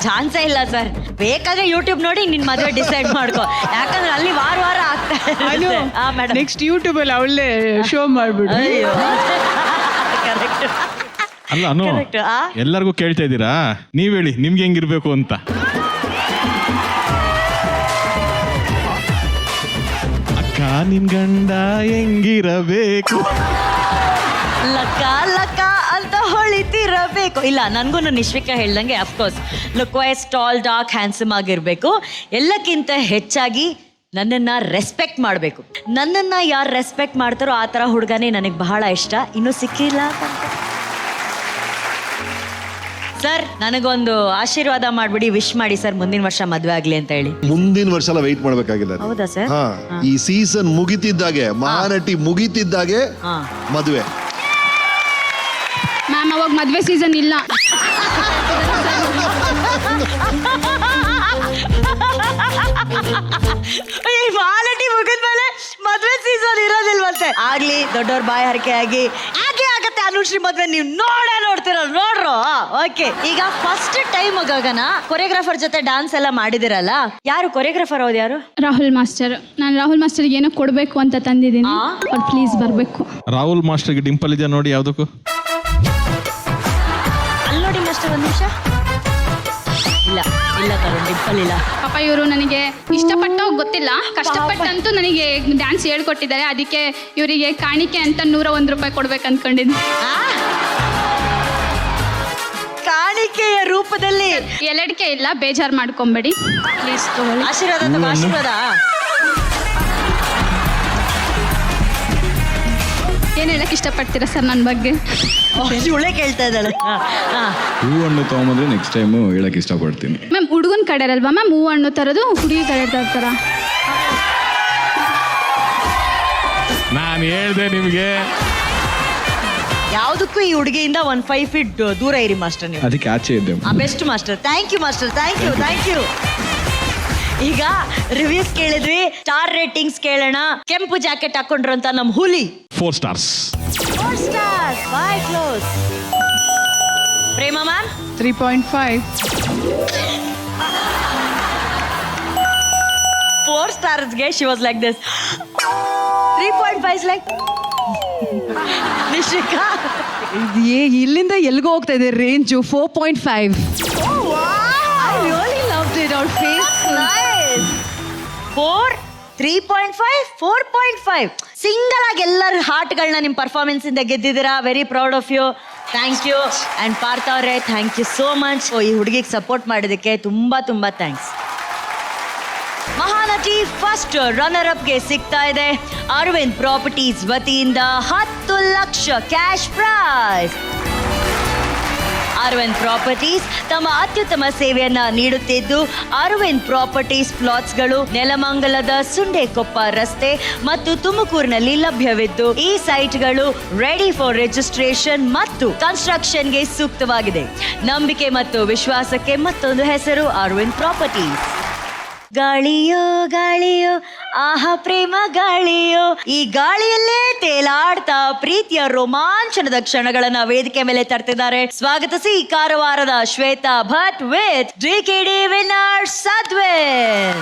ಚಾನ್ಸೇ ಇಲ್ಲ ಸರ್. ಬೇಕಾದ್ರೆ ಯೂಟ್ಯೂಬ್ ನೋಡಿ ನಿನ್ ಮದುವೆ ಡಿಸೈಡ್ ಮಾಡ್ಕೋ, ಯಾಕಂದ್ರೆ ಅಲ್ಲಿ ವಾರ ಆಗ್ತಾ ಇದೆ. ನೆಕ್ಸ್ಟ್ ಯೂಟ್ಯೂಬ್ ಅಲ್ಲಿ ಅವಳೇ ಶೋ ಮಾಡ್ಬಿಡು. ಕರೆಕ್ಟ್ ಅಲ್ಲ ಅನು, ಎಲ್ಲರಿಗೂ ಕೇಳ್ತಾ ಇದ್ದೀರಾ, ನೀವ್ ಹೇಳಿ ನಿಮ್ಗೆ ಹೆಂಗಿರ್ಬೇಕು ಅಂತ. ಅಕ್ಕ ನಿನ್ ಗಂಡ ಹೆಂಗಿರಬೇಕು, ಲಕ್ಕ ಲಕ್ಕ ಅಂತ ಹೊಳಿತಿರಬೇಕು. ಇಲ್ಲ, ನನ್ಗೂ ನಿಶ್ವಿಕಾ ಹೇಳ್ದಂಗೆ of course look wise tall dark handsome ಆಗಿರ್ಬೇಕು. ಎಲ್ಲಕ್ಕಿಂತ ಹೆಚ್ಚಾಗಿ ನನ್ನನ್ನ ರೆಸ್ಪೆಕ್ಟ್ ಮಾಡಬೇಕು. ನನ್ನನ್ನ ಯಾರು ರೆಸ್ಪೆಕ್ಟ್ ಮಾಡ್ತಾರೋ ಆ ಥರ ಹುಡುಗನೇ ನನಗೆ ಬಹಳ ಇಷ್ಟ. ಇನ್ನೂ ಸಿಕ್ಕಿಲ್ಲ ಸರ್, ನನಗೊಂದು ಆಶೀರ್ವಾದ ಮಾಡ್ಬಿಡಿ, ವಿಶ್ ಮಾಡಿ ಸರ್, ಮುಂದಿನ ವರ್ಷ ಮದ್ವೆ ಆಗ್ಲಿ ಅಂತ ಹೇಳಿ. ಮುಂದಿನ ವರ್ಷ ಎಲ್ಲ ವೆಯ್ಟ್ ಮಾಡ್ಬೇಕಾಗಿಲ್ಲ. ಹೌದಾ ಸರ್? ಹಾ, ಈ ಸೀಸನ್ ಮುಗಿತಿದ್ದಾಗೆ, ಮಹಾನಟಿ ಮುಗಿತಿದ್ದಾಗೆ ಮದುವೆ. ಮ್ಯಾಮ್ ಅವಾಗ ಮದುವೆ ಸೀಸನ್ ಇಲ್ಲ. ಈ ಮಹಾನಟಿ ಮುಗಿದ್ಮೇಲೆ ಮದ್ವೆ ಸೀಸನ್ ಇರೋದಿಲ್ವಂತೆ. ಆಗ್ಲಿ, ದೊಡ್ಡವ್ರ ಬಾಯಿ ಹರಕೆ ಆಗಿ ಹಾಗೆ ಆಗತ್ತೆ. ಅನುಶ್ರೀ ಮದ್ವೆ ನೀವು ನೋಡ್ತೀರ, ನೋಡ್ರು. ಓಕೆ, ಈಗ ಫಸ್ಟ್ ಟೈಮ್ ಗಗನ ಕೊರಿಯೋಗ್ರಾಫರ್ ಜೊತೆ ಡಾನ್ಸ್ ಎಲ್ಲ ಮಾಡಿದಿರಲ್ಲ, ಯಾರು ಕೊರಿಯೋಗ್ರಾಫರ್? ಹೌದು, ಯಾರು? ರಾಹುಲ್ ಮಾಸ್ಟರ್. ನಾನು ರಾಹುಲ್ ಮಾಸ್ಟರ್ಗೆ ಏನೋ ಕೊಡಬೇಕು ಅಂತ ತಂದಿದ್ದೀನಿ, ಅವ್ರು ಪ್ಲೀಸ್ ಬರಬೇಕು. ರಾಹುಲ್ ಮಾಸ್ಟರ್ಗೆ ಡಿಂಪಲ್ ಇದೆಯಾ ನೋಡಿ, ಯಾವುದಕ್ಕೂ ಅಲ್ಲಿ ನೋಡಿ ಮಾಸ್ಟರ್, ಒಂದು ನಿಮಿಷ. ಇಲ್ಲ ಇಲ್ಲ ತರುಣ್, ಡಿಂಪಲ್ ಇಲ್ಲ. ಪಾಪ ಇವರು ನನಗೆ ಇಷ್ಟಪಟ್ಟೋ ಗೊತ್ತಿಲ್ಲ, ಕಷ್ಟಪಟ್ಟಂತೂ ನನಗೆ ಡ್ಯಾನ್ಸ್ ಹೇಳ್ಕೊಟ್ಟಿದ್ದಾರೆ. ಅದಕ್ಕೆ ಇವರಿಗೆ ಕಾಣಿಕೆ ಅಂತ 101 ರೂಪಾಯಿ ಕೊಡ್ಬೇಕು ಅಂದ್ಕೊಂಡಿದ್ದೀನಿ. ಕಾಣಿಕೆಯ ರೂಪದಲ್ಲಿ ಎಲ್ಲಡಿಕೆ ಇಲ್ಲ, ಬೇಜಾರು ಮಾಡ್ಕೊಂಬೇಡಿ ಪ್ಲೀಸ್ ತಗೊಳ್ಳಿ. ಆಶೀರ್ವಾದ ತಗೋ, ಆಶೀರ್ವಾದ. ಏನು ಹೇಳಕ್ ಇಷ್ಟಪಡ್ತೀರಾ ಸರ್ ನನ್ನ ಬಗ್ಗೆ? ಇವಳೇ ಕೇಳ್ತಾ ಇದ್ದಾಳೆ. ಹೂವನ್ನು ತಗೊಂಬಂದ್ರೆ ನೆಕ್ಸ್ಟ್ ಟೈಮು ಹೇಳಕ್ ಇಷ್ಟಪಡ್ತೀನಿ. ಮ್ಯಾಮ್ ಹುಡುಗನ ಕಡೆ ಅಲ್ವಾ ಮ್ಯಾಮ್ ಹೂವು ಹಣ್ಣು ತರೋದು, ಹುಡುಗಿ ಕಡೆ ತರ್ತಾರ? ನಾನು ಹೇಳ್ದೆ ನಿಮಗೆ, ಯಾವುದಕ್ಕೂ ಈ ಹುಡುಗಿಯಿಂದ 5 ಫೀಟ್ ದೂರ ಇರಿ ಮಾಸ್ಟರ್ ನೀವು. ಅದಕ್ಕೆ ಆಚೆ ಇದ್ದೆ. Best master. Thank you master, thank you. ಈಗ ರಿವ್ಯೂಸ್ ಕೇಳಿದ್ವಿ, ಸ್ಟಾರ್ ರೇಟಿಂಗ್ಸ್ ಕೇಳೋಣ. ಕೆಂಪು ಜಾಕೆಟ್ ಹಾಕೊಂಡ್ರು ಅಂತ ನಮ್ ಹುಲಿ 4 stars. 4 stars. Bye, close. Prema ma'am 3.5. 4 starsಗೆ she was like this. 3.5 is like ನಿಶ್ರಿಕಾ ಇಲ್ಲಿಂದ ಎಲ್ಗೋ ಹೋಗ್ತಾ ಇದೆ range. 4.5. I really loved it. Our face. Nice. 4, 3.5, 4.5. Single ಆಗಿ ಎಲ್ಲರ ಹಾರ್ಟ್ಗಳನ್ನ ನಿಮ್ಮ ಪರ್ಫಾರ್ಮೆನ್ಸ್ ಇಂದ ಗೆದ್ದಿದ್ದೀರಾ. Very proud of you. Thank you. And Partha ಅವರೇ, ಥ್ಯಾಂಕ್ ಯು ಸೋ ಮಚ್. ಈ ಹುಡುಗಿಗೆ ಸಪೋರ್ಟ್ ಮಾಡೋದಕ್ಕೆ ತುಂಬಾ ಥ್ಯಾಂಕ್ಸ್. ಮಹಾನಟಿ ಫಸ್ಟ್ ರನ್ನರ್ ಅಪ್ಗೆ ಸಿಗ್ತಾ ಇದೆ ಅರವಿಂದ್ ಪ್ರಾಪರ್ಟೀಸ್ ವತಿಯಿಂದ 10 lakh cash prize. Aravind properties ತಮ್ಮ ಅತ್ಯುತ್ತಮ ಸೇವೆಯನ್ನ ನೀಡುತ್ತಿದ್ದು, ಅರವಿಂದ್ ಪ್ರಾಪರ್ಟೀಸ್ ಪ್ಲಾಟ್ಸ್ಗಳು ನೆಲಮಂಗಲದ ಸುಂಡೆಕೊಪ್ಪ ರಸ್ತೆ ಮತ್ತು ತುಮಕೂರಿನಲ್ಲಿ ಲಭ್ಯವಿದ್ದು, ಈ ಸೈಟ್ಗಳು ರೆಡಿ ಫಾರ್ ರಿಜಿಸ್ಟ್ರೇಷನ್ ಮತ್ತು ಕನ್ಸ್ಟ್ರಕ್ಷನ್ಗೆ ಸೂಕ್ತವಾಗಿದೆ. ನಂಬಿಕೆ ಮತ್ತು ವಿಶ್ವಾಸಕ್ಕೆ ಮತ್ತೊಂದು ಹೆಸರು ಅರವಿಂದ್ ಪ್ರಾಪರ್ಟೀಸ್. ಗಾಳಿಯೋ ಗಾಳಿಯೋ ಆಹಾ ಪ್ರೇಮ ಗಾಳಿಯೋ, ಈ ಗಾಳಿಯಲ್ಲೇ ತೇಲಾಡ್ತಾ ಪ್ರೀತಿಯ ರೋಮಾಂಚನದ ಕ್ಷಣಗಳನ್ನ ವೇದಿಕೆ ಮೇಲೆ ತರ್ತಿದ್ದಾರೆ. ಸ್ವಾಗತಿಸಿ ಕಾರವಾರದ Shweta Bhat with DKD winner Sadwin.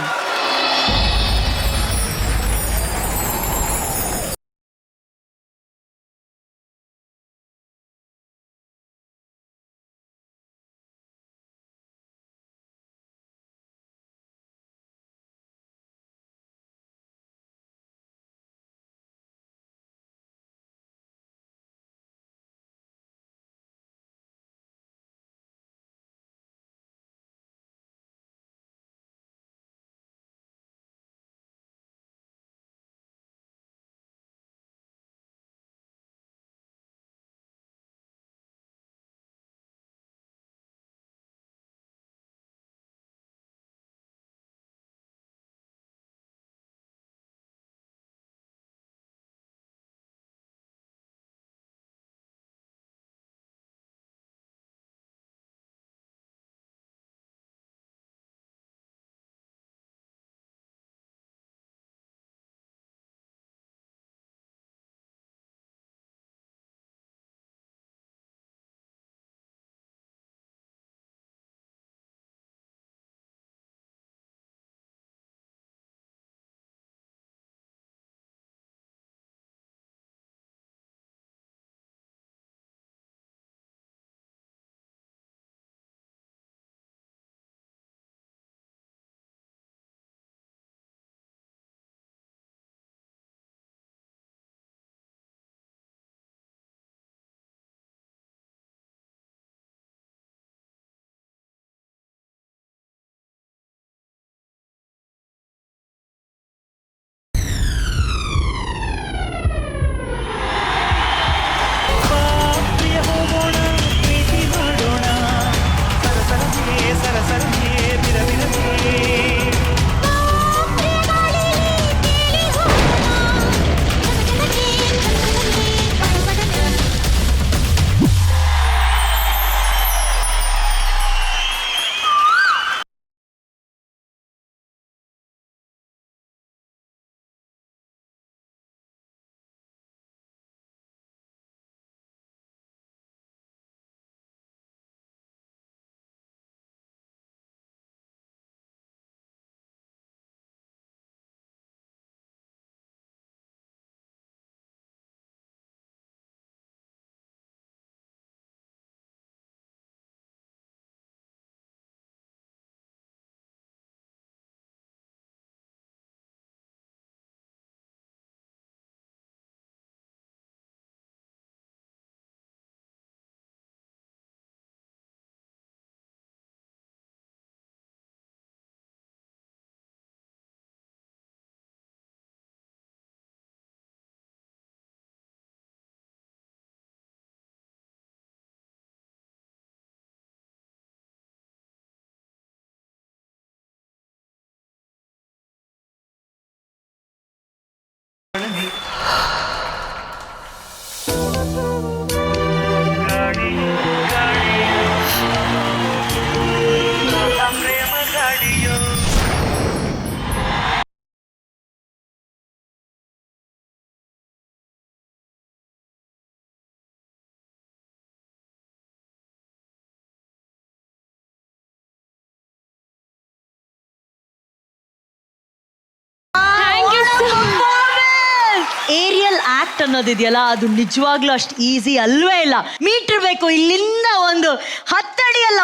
ಅನ್ನೋದಿದೆಯಲ್ಲ ಅದು ನಿಜವಾಗ್ಲೂ ಅಷ್ಟು ಈಸಿ ಅಲ್ವೇ ಇಲ್ಲ. ಮೀಟರ್ ಬೇಕು, ಇಲ್ಲಿಂದ ಒಂದು 10 ಅಡಿ ಅಲ್ಲ,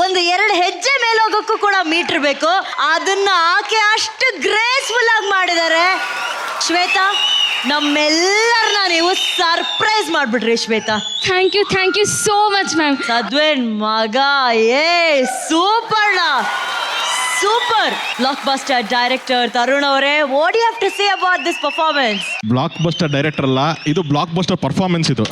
ಒಂದು 2 ಹೆಜ್ಜೆ ಮೇಲೆ ಹೋಗೋಕ್ಕೂ ಕೂಡ ಮೀಟರ್ ಬೇಕು. ಅದನ್ನ ಆಕೆ ಅಷ್ಟು ಗ್ರೇಸ್ಫುಲ್ ಆಗಿ ಮಾಡಿದ್ದಾರೆ. ಶ್ವೇತಾ, ನಮ್ಮೆಲ್ಲರನ್ನ ನೀವು ಸರ್ಪ್ರೈಸ್ ಮಾಡ್ಬಿಟ್ರಿ Shweta. Thank you so much ma'am. Sadwin ಮಗ, super blockbuster director Tarun ಅವರೇ, what you have to say about this performance? Blockbuster director ಅಲ್ಲ, ಇದು ಬ್ಲಾಕ್ ಬಸ್ಟರ್ ಪರ್ಫಾರ್ಮೆನ್ಸ್ ಇದು.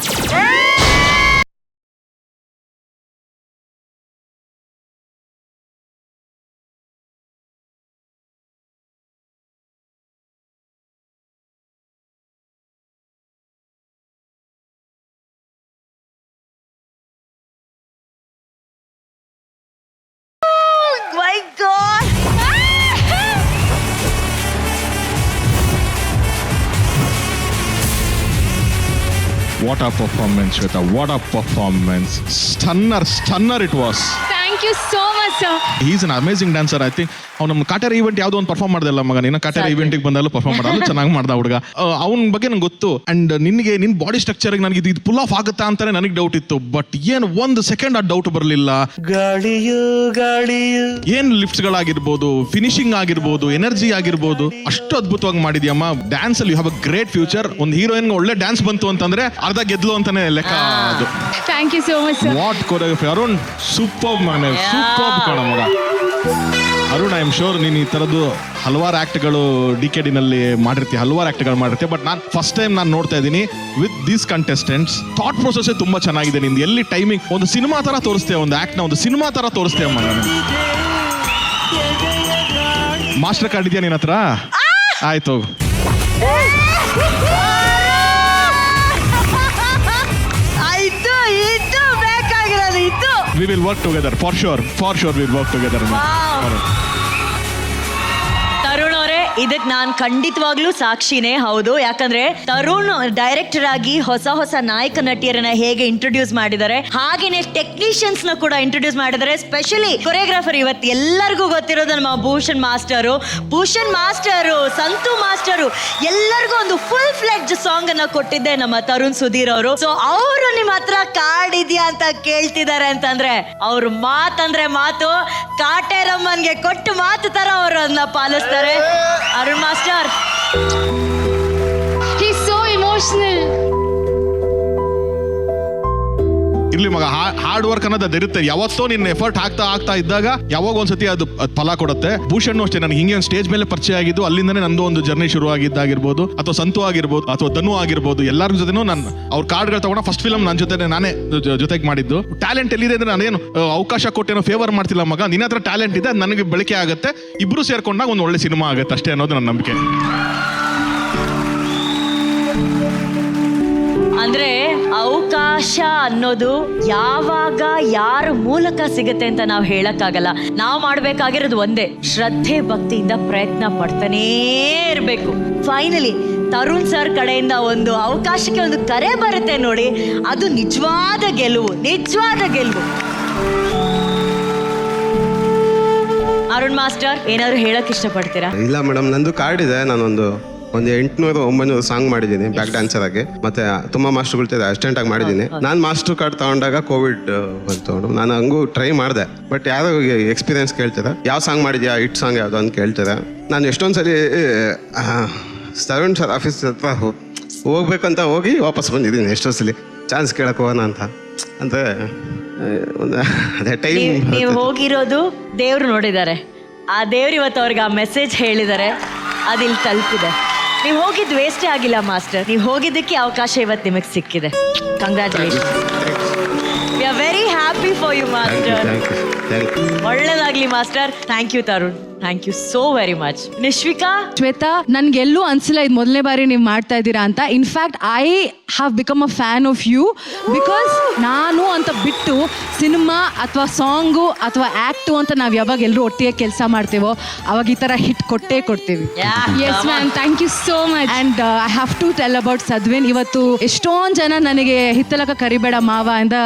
My God! What a performance, Shweta. What a performance. Stunner it was. Thank you so much sir. He is an amazing dancer. I think ಅವ್ನು ನಮ್ಮ ಕಾಟೇರಿ ಈವೆಂಟ್ ಯಾವುದೋ ಒಂದು ಪರ್ಫಾರ್ಮ್ ಮಾಡ್ದಲ್ಲ ಮಗ, ನೀನು ಕಾಟೇರಿ ಈವೆಂಟಿಗೆ ಬಂದಲ್ಲೂ ಪರ್ಫಾರ್ಮ್ ಮಾಡೋದು ಚೆನ್ನಾಗಿ ಮಾಡ್ದ ಹುಡುಗ. ಅವನ ಬಗ್ಗೆ ನಂಗೆ ಗೊತ್ತು. ಅಂಡ್ ನಿನ್ನ ಬಾಡಿ ಸ್ಟ್ರಕ್ಚರ್ ನನಗೆ ಇದು ಪುಲ್ ಆಫ್ ಆಗುತ್ತಾ ಅಂತಾನೆ ನನಗೆ ಡೌಟ್ ಇತ್ತು. ಬಟ್ ಏನು 1 ಸೆಕೆಂಡ್ ಆ ಡೌಟ್ ಬರಲಿಲ್ಲ. ಗಾಳಿಯು ಏನ್ ಲಿಫ್ಟ್ಸ್ ಗಳಾಗಿರ್ಬೋದು, ಫಿನಿಶಿಂಗ್ ಆಗಿರ್ಬೋದು, ಎನರ್ಜಿ ಆಗಿರ್ಬೋದು, ಅಷ್ಟು ಅದ್ಭುತವಾಗಿ ಮಾಡಿದ್ಯಮ್ಮ. ಡ್ಯಾನ್ಸ್ ಅಲ್ಲಿ you have a great future. ಒಂದು ಹೀರೋಯಿನ್ ಒಳ್ಳೆ ಡ್ಯಾನ್ಸ್ ಬಂತು ಅಂತಂದ್ರೆ ಅರ್ಧ ಗೆದ್ಲು ಅಂತಾನೆ ಲೆಕ್ಕ ಅದು. Thank you so much sir. What choreography Arun, super ಮಗನೇ, ಸೂಪರ್ ಕಣ ಮಗ. ಅರುಣ್, ಐ ಆಮ್ ಶೋರ್ ನೀನು ಈ ಥರದ್ದು ಹಲವಾರು ಆ್ಯಕ್ಟ್ಗಳು ಡಿಕೆಡಿನಲ್ಲಿ ಮಾಡಿರ್ತೀಯ, ಹಲವಾರು ಆ್ಯಕ್ಟ್ಗಳು ಮಾಡಿರ್ತೀಯ. ಬಟ್ ನಾನು ಫಸ್ಟ್ ಟೈಮ್ ನಾನು ನೋಡ್ತಾ ಇದ್ದೀನಿ with these contestants. Thought process ತುಂಬ ಚೆನ್ನಾಗಿದೆ ನಿಂದು. ಎಲ್ಲಿ ಟೈಮಿಂಗ್ ಒಂದು ಸಿನಿಮಾ ಥರ ತೋರಿಸ್ತೇವೆ, ಒಂದು ಆ್ಯಕ್ಟ್ನ ಒಂದು ಸಿನಿಮಾ ಥರ ತೋರಿಸ್ತೇವೆ ಅಮ್ಮ. ನಾನು ಮಾಸ್ಟರ್ ಕಾರ್ಡ್ ಇದೆಯಾ ನಿನ್ನ ಹತ್ರ? ಆಯ್ತು, we will work together for sure we'll work together. Tarun ಅವರೇ, ಇದಕ್ಕೆ ನಾನು ಖಂಡಿತವಾಗ್ಲೂ ಸಾಕ್ಷಿನೇ ಹೌದು. ಯಾಕಂದ್ರೆ ತರುಣ್ ಡೈರೆಕ್ಟರ್ ಆಗಿ ಹೊಸ ನಾಯಕ ನಟಿಯರನ್ನ ಹೇಗೆ ಇಂಟ್ರೊಡ್ಯೂಸ್ ಮಾಡಿದ್ದಾರೆ, ಹಾಗೇನೆ ಟೆಕ್ನಿಷಿಯನ್ಸ್ ನ ಕೂಡ ಇಂಟ್ರೊಡ್ಯೂಸ್ ಮಾಡಿದ್ದಾರೆ. ಸ್ಪೆಷಲಿ ಕೊರಿಯೋಗ್ರಾಫರ್ ಇವತ್ತು ಎಲ್ಲರಿಗೂ ಗೊತ್ತಿರೋದು ನಮ್ಮ ಭೂಷಣ್ ಮಾಸ್ಟರು, ಸಂತು ಮಾಸ್ಟರು, ಎಲ್ಲರಿಗೂ ಒಂದು ಫುಲ್ ಫ್ಲೆಡ್ಜ್ ಸಾಂಗ್ ಅನ್ನ ಕೊಟ್ಟಿದ್ದೆ ನಮ್ಮ ತರುಣ್ ಸುಧೀರ್ ಅವರು. ಸೊ ಅವರು ನಿಮ್ಮ ಹತ್ರ ಕಾರ್ಡ್ ಇದೆಯಾ ಅಂತ ಕೇಳ್ತಿದ್ದಾರೆ ಅಂತಂದ್ರೆ ಅವ್ರ ಮಾತಂದ್ರೆ ಮಾತು, ಕಾಟೇರಮ್ಮನ್ಗೆ ಕೊಟ್ಟು ಮಾತು ತರ ಅವರು ಅದನ್ನ ಪಾಲಿಸ್ತಾರೆ. Arun master, he is so emotional. ಇರ್ಲಿ ಮಗ, ಹಾರ್ಡ್ ವರ್ಕ್ ಅನ್ನೋದು ಅದಿರುತ್ತೆ. ಯಾವತ್ತೋ ನಿನ್ನ ಎಫರ್ಟ್ ಆಗ್ತಾ ಇದ್ದಾಗ ಯಾವಾಗ ಒಂದ್ಸತಿ ಅದು ಫಲ ಕೊಡುತ್ತೆ. ಭೂಷಣ್ ಅಷ್ಟೇ, ನನಗೆ ಹಿಂಗೆ ಒಂದು ಸ್ಟೇಜ್ ಮೇಲೆ ಪರಿಚಯ ಆಗಿದ್ದು ಅಲ್ಲಿಂದನೇ ನಂದು ಒಂದು ಜರ್ನಿ ಶುರು ಆಗಿದ್ದಾಗಿರ್ಬೋದು, ಅಥವಾ ಸಂತು ಆಗಿರ್ಬೋದು, ಅಥವಾ ಧನು ಆಗಿರ್ಬೋದು, ಎಲ್ಲರ ಜೊತೆನೂ ನಾನು ಅವ್ರ ಕಾರ್ಡ್ಗಳು ತಗೊಂಡು ಫಸ್ಟ್ ಫಿಲಮ್ ನನ್ನ ಜೊತೆ ನಾನೇ ಜೊತೆಗೆ ಮಾಡಿದ್ದು. ಟ್ಯಾಲೆಂಟ್ ಎಲ್ಲಿದೆ ಅಂದ್ರೆ ನಾನೇನು ಅವಕಾಶ ಕೊಟ್ಟೇನೋ ಫೇವರ್ ಮಾಡ್ತಿಲ್ಲ ಮಗ, ನಿನ್ನ ಹತ್ರ ಟ್ಯಾಲೆಂಟ್ ಇದೆ, ನನಗೆ ಬಳಕೆ ಆಗುತ್ತೆ, ಇಬ್ರು ಸೇರ್ಕೊಂಡಾಗ ಒಂದು ಒಳ್ಳೆ ಸಿನಿಮಾ ಆಗುತ್ತೆ ಅಷ್ಟೇ ಅನ್ನೋದು ನನ್ನ ನಂಬಿಕೆ. ಅಂದ್ರೆ ಅವಕಾಶ ಅನ್ನೋದು ಯಾವಾಗ ಯಾರ ಮೂಲಕ ಸಿಗುತ್ತೆ ಅಂತ ನಾವು ಹೇಳಕ್ಕಾಗಲ್ಲ. ನಾವು ಮಾಡ್ಬೇಕಾಗಿರೋದು ಒಂದೇ, ಶ್ರದ್ಧೆ ಭಕ್ತಿಯಿಂದ ಪ್ರಯತ್ನ ಪಡ್ತಾನೇ ಇರಬೇಕು. ಫೈನಲಿ ತರುಣ್ ಸರ್ ಕಡೆಯಿಂದ ಒಂದು ಅವಕಾಶಕ್ಕೆ ಒಂದು ಕರೆ ಬರುತ್ತೆ ನೋಡಿ, ಅದು ನಿಜವಾದ ಗೆಲುವು. ಅರುಣ್ ಮಾಸ್ಟರ್, ಏನಾದ್ರು ಹೇಳಕ್ ಇಷ್ಟಪಡ್ತೀರಾ? ಇಲ್ಲ ಮೇಡಮ್, ನಂದು ಕಾರ್ಡ್ ಇದೆ. ನಾನೊಂದು 800-900 ಸಾಂಗ್ ಮಾಡಿದ್ದೀನಿ ಬ್ಯಾಕ್ ಡ್ಯಾನ್ಸರ್ ಆಗಿ. ಮತ್ತೆ ತುಂಬಾ ಮಾಸ್ಟರ್ಗಳ ಜೊತೆ ಅಸಿಸ್ಟೆಂಟ್ ಆಗಿ ಮಾಡಿದ್ದೀನಿ. ನಾನು ಮಾಸ್ಟರ್ ಕಾರ್ಡ್ ತಗೊಂಡಾಗ ಕೋವಿಡ್ ಬಂತು. ನಾನು ಹಂಗೂ ಟ್ರೈ ಮಾಡಿದೆ. ಬಟ್ ಯಾರೋ ಎಕ್ಸ್ಪೀರಿಯನ್ಸ್ ಕೇಳ್ತಾರೆ, ಯಾವ ಸಾಂಗ್ ಮಾಡಿದ್ಯಾ, ಹಿಟ್ ಸಾಂಗ್ ಯಾವುದು ಅಂತ ಕೇಳ್ತಾರೆ. ನಾನು ಎಷ್ಟೊಂದು ಸರಿ ತರುಣ್ ಸರ್ ಆಫೀಸ್ ಹತ್ರ ಹೋಗ್ಬೇಕಂತ ಹೋಗಿ ವಾಪಸ್ ಬಂದಿದ್ದೀನಿ. ಎಷ್ಟೋ ಸಲ ಚಾನ್ಸ್ ಕೇಳಕ್ ಹೋಗೋಣ ಅಂತ. ಅಂದ್ರೆ ಅದೇ ಟೈಮ್ ನೀವು ಹೋಗಿರೋದು ದೇವ್ರು ನೋಡಿದ್ದಾರೆ. ಆ ದೇವ್ರು ಇವತ್ತು ಅವ್ರಿಗೆ ಆ ಮೆಸೇಜ್ ಹೇಳಿದ್ದಾರೆ, ಅದಿಲ್ಲಿ ತಲುಪಿದೆ. ನೀವು ಹೋಗಿದ್ದು ವೇಸ್ಟೇ ಆಗಿಲ್ಲ ಮಾಸ್ಟರ್. ನೀವು ಹೋಗಿದ್ದಕ್ಕೆ ಅವಕಾಶ ಇವತ್ತು ನಿಮಗೆ ಸಿಕ್ಕಿದೆ. Congratulation. We are very happy for you master. ಒಳ್ಳೇದಾಗ್ಲಿ master. Thank you Tarun, thank you so very much. Nishvika, Shweta, ನನ್ಗೆಲ್ಲೂ ಅನ್ಸಿಲ್ಲ ಇದು ಮೊದಲನೇ ಬಾರಿ ನೀವು ಮಾಡ್ತಾ ಇದ್ದೀರಾ ಅಂತ. In fact I have become a fan of you. Because ನಾನು ಅಂತ ಬಿಟ್ಟು ಸಿನಿಮಾ ಅಥವಾ ಸಾಂಗು ಅಥವಾ ಆ್ಯಕ್ಟು ಅಂತ ನಾವು ಯಾವಾಗ ಎಲ್ಲರೂ ಒಟ್ಟಿಗೆ ಕೆಲಸ ಮಾಡ್ತೇವೋ ಅವಾಗ ಈ ಥರ ಹಿಟ್ ಕೊಡ್ತೀವಿ. Yes ma'am, thank you so much. And I have to tell about Sadwin. ಇವತ್ತು ಎಷ್ಟೊಂದು ಜನ ನನಗೆ ಹಿತ್ತಲಕ ಕರಿಬೇಡ ಮಾವ ಇಂದ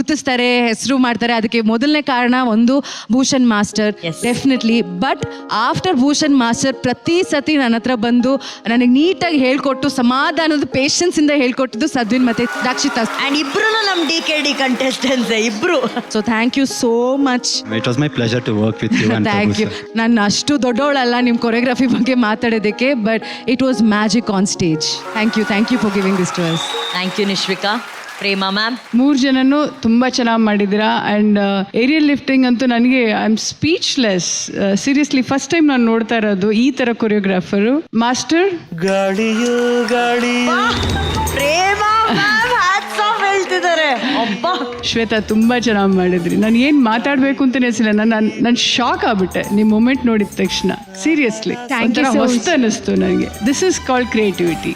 ಗುರುತಿಸ್ತಾರೆ, ಹೆಸರು ಮಾಡ್ತಾರೆ. ಅದಕ್ಕೆ ಮೊದಲನೇ ಕಾರಣ ಒಂದು Bhushan master, definitely. But after Bhushan master ಪ್ರತಿ ಸತಿ ನನ್ನ ಹತ್ರ ಬಂದು ನನಗೆ ನೀಟಾಗಿ ಹೇಳ್ಕೊಟ್ಟು ಸಮಾಧಾನದ ಪೇಷನ್ಸ್ ಇಂದ ಹೇಳ್ಕೊಟ್ಟಿದ್ದು ಸದ್ವಿನ್ ಮತ್ತೆ ದಕ್ಷಿತಾ. ಅಂಡ್ ಇಬ್ರು ನಮ್ DKD ಕಂಟೆಸ್ಟೆಂಟ್ಸ್ ಇಬ್ರು. So thank you so much. It was my pleasure to work with you. Thank you. ನಾನು ಅಷ್ಟು ದೊಡ್ಡವಳಲ್ಲ ನಿಮ್ಮ ಕೊರಿಯೋಗ್ರಫಿ ಬಗ್ಗೆ ಮಾತಾಡೋದಕ್ಕೆ, but it was magic on stage. Thank you for giving this to us. Thank you Nishvika. Prema ma'am, 3 ಜನನು ತುಂಬ ಚೆನ್ನಾಗಿ ಮಾಡಿದ್ದೀರಾ. ಆ್ಯಂಡ್ ಏರಿಯಲ್ ಲಿಫ್ಟಿಂಗ್ ಅಂತೂ ನನಗೆ I am speechless. Seriously first time ನಾನು ನೋಡ್ತಾ ಇರೋದು ಈ ಥರ ಕೊರಿಯೋಗ್ರಾಫರು. ಮಾಸ್ಟರ್ ಗಾಳಿಯೋ ಗಾಳಿ. ಪ್ರೇಮಾ ಮ್ಯಾಮ್ ಹ್ಯಾಟ್ಸ್ ಆಫ್ ಹೇಳ್ತಿದ್ದಾರೆ. ಅಬ್ಬಾ, ಶ್ವೇತಾ ತುಂಬ ಚೆನ್ನಾಗಿ ಮಾಡಿದ್ರಿ. ನಾನು ಏನು ಮಾತಾಡಬೇಕು ಅಂತಲೇ ಅನಿಸಿಲ್ಲ. ನಾನು ಶಾಕ್ ಆಗ್ಬಿಟ್ಟೆ ನಿಮ್ಮ ಮೂಮೆಂಟ್ ನೋಡಿದ ತಕ್ಷಣ. ಸೀರಿಯಸ್ಲಿ ಹೊಸ್ತು ಅನ್ನಿಸ್ತು ನನಗೆ. This is called creativity.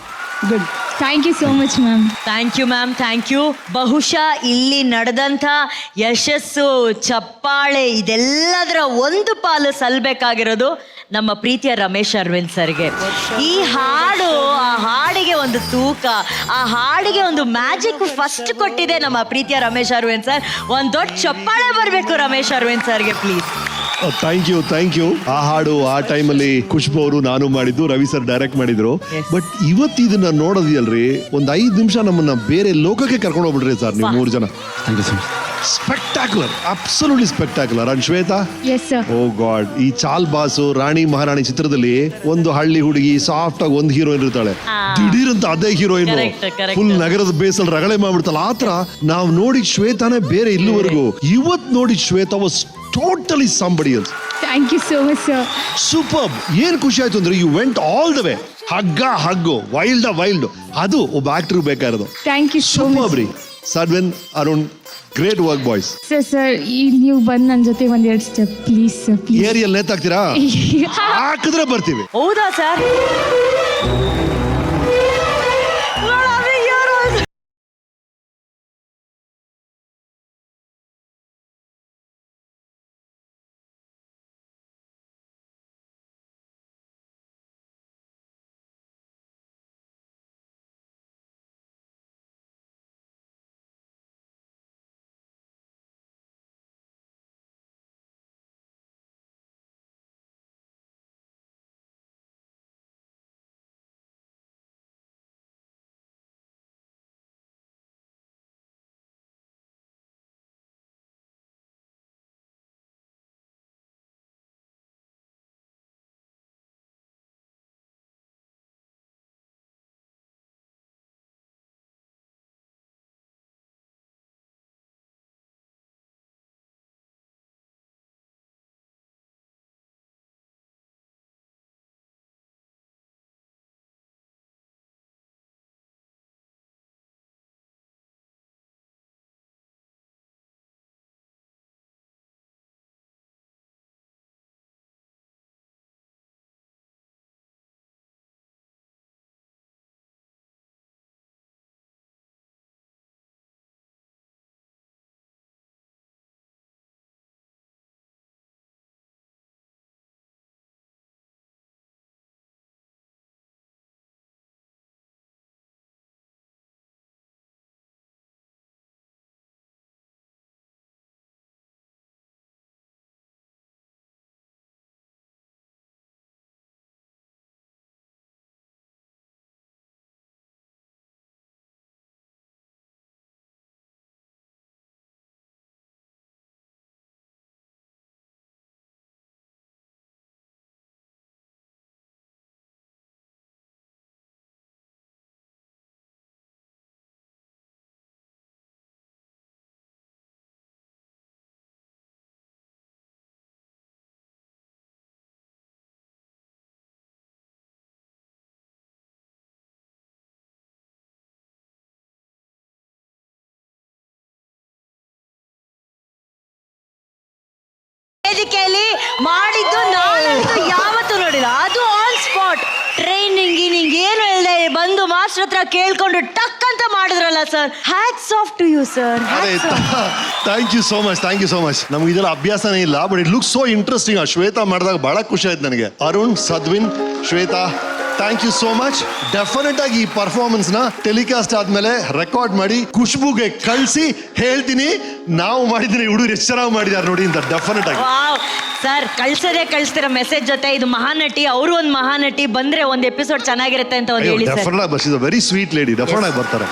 Good. Thank you so much ma'am. Thank you ma'am, thank you. ಬಹುಶಃ ಇಲ್ಲಿ ನಡೆದಂಥ ಯಶಸ್ಸು, ಚಪ್ಪಾಳೆ ಇದೆಲ್ಲದರ ಒಂದು ಪಾಲು ಸಲ್ಲಬೇಕಾಗಿರೋದು ನಮ್ಮ ಪ್ರೀತಿಯ ರಮೇಶ್ ಅರವಿಂದ್ ಸರ್ಗೆ. ಈ ಹಾಡು, ಆ ಹಾಡಿಗೆ ಒಂದು ತೂಕ, ಆ ಹಾಡಿಗೆ ಒಂದು ಮ್ಯಾಜಿಕ್ ಫಸ್ಟ್ ಕೊಟ್ಟಿದೆ ನಮ್ಮ ಪ್ರೀತಿಯ ರಮೇಶ್ ಅರವಿಂದ್ ಸರ್. ಒಂದು ದೊಡ್ಡ ಚಪ್ಪಾಳೆ ಬರಬೇಕು ರಮೇಶ್ ಅರವಿಂದ್ ಸರ್ಗೆ, ಪ್ಲೀಸ್. Thank you. ಆ ಹಾಡು ಆ ಟೈಮಲ್ಲಿ ಖುಷ್ಬು ಅವರು ನಾನು ಮಾಡಿದ್ದು, ರವಿ ಸರ್ ಡೈರೆಕ್ಟ್ ಮಾಡಿದ್ರು. ಬಟ್ ಇವತ್ತು ಇದನ್ನ ನೋಡೋದಿಯಲ್ರಿ, ಒಂದು 5 ನಿಮಿಷ ನಮ್ಮನ್ನ ಬೇರೆ ಲೋಕಕ್ಕೆ ಕರ್ಕೊಂಡು ಹೋಗ್ಬಿಟ್ರಿ ಸರ್ ನೀವು 3 ಜನ. Thank you so much. Spectacular, absolutely spectacular. And Shwetha, yes sir. Oh god, ಈ ಚಾಲ್ ಬಾಸು ರಾಣಿ ಮಹಾರಾಣಿ ಚಿತ್ರದಲ್ಲಿ ಒಂದು ಹಳ್ಳಿ ಹುಡುಗಿ ಸಾಫ್ಟ್ ಆಗಿ ಒಂದು ಹೀರೋಯಿನ್ ಇರ್ತಾಳೆ, ದಿಢೀರ್ ಅಂತ ಅದೇ ಹೀರೋಯಿನ್ ಫುಲ್ ನಗರದ ಬೇಸಲ್ಲಿ ರಗಳೆ ಮಾಡ್ಬಿಡ್ತಾಳೆ. ಆತರ ನಾವು ನೋಡಿದ ಶ್ವೇತಾನೇ ಬೇರೆ ಇಲ್ಲಿವರೆಗೂ. ಇವತ್ತು ನೋಡಿದ Shweta was totally somebody else. Thank you so much sir. Super. ಏನ್ ಖುಷಿ ಆಯ್ತು ಅಂದ್ರೆ you went all the way. ಹಗ್ಗು ವೈಲ್ಡ್ ಅದು ಒಬ್ಬ ಆಕ್ಟರ್ ಬೇಕಾಗಿರೋದು. Thank you so much. Super. Sadwin, Arun, great work boys. Sir ಈಗ ನೀವು ಬಂದು ನನ್ನ ಜೊತೆ 1-2 step please sir, please. Aerial ನೇತಾಕ್ತೀರಾ? ಹಾಕಿದ್ರೆ ಬರ್ತೀವಿ. ಹೌದಾ ಸರ್? ವೇದಿಕೆಯಲ್ಲಿ ಮಾಡಿದ್ದು ನಾನಂತೂ ಯಾವತ್ತೂ ನೋಡಿಲ್ಲ. ಅದು ಆನ್ ಸ್ಪಾಟ್ ಟ್ರೈನಿಂಗ್ ಏನು ಇಲ್ಲದೆ ಬಂದು ಮಾಸ್ಟರ್ ಹತ್ರ ಕೇಳ್ಕೊಂಡು ಟಕ್ ಅಂತ ಮಾಡಿದ್ರಲ್ಲ sir. Hats off to you sir. Thank you so much. ನಮ್ಗೆ ಇದೆಲ್ಲ ಅಭ್ಯಾಸನೇ ಇಲ್ಲ, but it look so interesting. ಆ ಶ್ವೇತಾ ಮಾಡಿದಾಗ ಬಹಳ ಖುಷಿ ಆಯ್ತು ನನಗೆ. Arun, Sadwin, Shweta, thank you so much. Definite ಆಗಿ ಈ ಪರ್ಫಾರ್ಮೆನ್ಸ್ ನ ಟೆಲಿಕಾಸ್ಟ್ ಆದ್ಮೇಲೆ ರೆಕಾರ್ಡ್ ಮಾಡಿ ಖುಷ್ಬುಗೆ ಕಳಿಸಿ ಹೇಳ್ತೀನಿ, ನಾವು ಮಾಡಿದ್ದೀನಿ ಹುಡುಗರು ಎಷ್ಟು ಚೆನ್ನಾಗಿ ಮಾಡಿದ್ದಾರೆ ನೋಡಿ ಅಂತ. ಡೆಫಿನೆಟ್ ಆಗಿ ಸರ್ ಕಳ್ಸ್ತೀರ ಮೆಸೇಜ್ ಜೊತೆ, ಇದು ಮಹಾನಟಿ, ಅವರು ಒಂದು ಮಹಾನಟಿ, ಬಂದ್ರೆ ಒಂದು ಎಪಿಸೋಡ್ ಚೆನ್ನಾಗಿರುತ್ತೆ ಅಂತ ಒಂದು ಹೇಳಿ ಸರ್. ಡೆಫಿನೆಟ್ ಆಗಿ ವೆರಿ ಸ್ವೀಟ್ ಲೇಡಿ, ಡೆಫಿನೆಟ್ ಆಗಿ ಬರ್ತಾರೆ.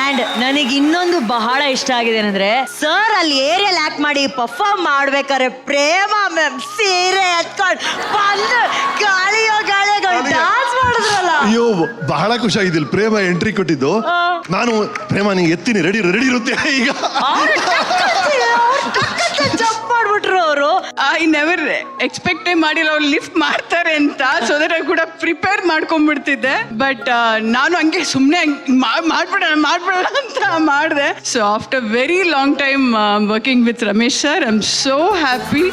ಅಂಡ್ ನನಗೆ ಇನ್ನೊಂದು ಬಹಳ ಇಷ್ಟ ಆಗಿದೆ ಏನಂದ್ರೆ, ಸರ್ ಅಲ್ಲಿ ಏರಿಯಲ್ ಆಕ್ಟ್ ಮಾಡಿ ಪರ್ಫಾರ್ಮ್ ಮಾಡ್ಬೇಕಾದ್ರೆ ಪ್ರೇಮ ಮ್ಯಾಮ್ ಸೀರೆ ಎತ್ಕೊಂಡು ಬಂದು ಗಾಳಿಯೋ ಡಾನ್ಸ್ ಮಾಡಿದ್ರಲ್ಲ. ಅಯ್ಯೋ ಬಹಳ ಖುಷಿ ಆಗಿದ್ದಿಲ್ಲ ಪ್ರೇಮ ಎಂಟ್ರಿ ಕೊಟ್ಟಿದ್ದು. ನಾನು ಪ್ರೇಮ ನೀ ಎತ್ತೀನಿ, ರೆಡಿ ಇರುತ್ತೆ ಈಗ. ಜಂಪ್ ಮಾಡ್ಬಿಟ್ರು ಅವರು. ಐ ನೆವರ್ ಎಕ್ಸ್ಪೆಕ್ಟೇ ಮಾಡಿಲ್ಲ ಅವ್ರು ಲಿಫ್ಟ್ ಮಾಡ್ತಾರೆ ಅಂತ. ಸೊ ದಟ್ ಕೂಡ ಪ್ರಿಪೇರ್ ಮಾಡ್ಕೊಂಡ್ಬಿಡ್ತಿದ್ದೆ. ಬಟ್ ನಾನು ಹಂಗೆ ಸುಮ್ಮನೆ ಮಾಡ್ಬಿಡೋಣ ಅಂತ ಮಾಡಿದೆ. So after very long time working with Ramesh sir, I am so happy.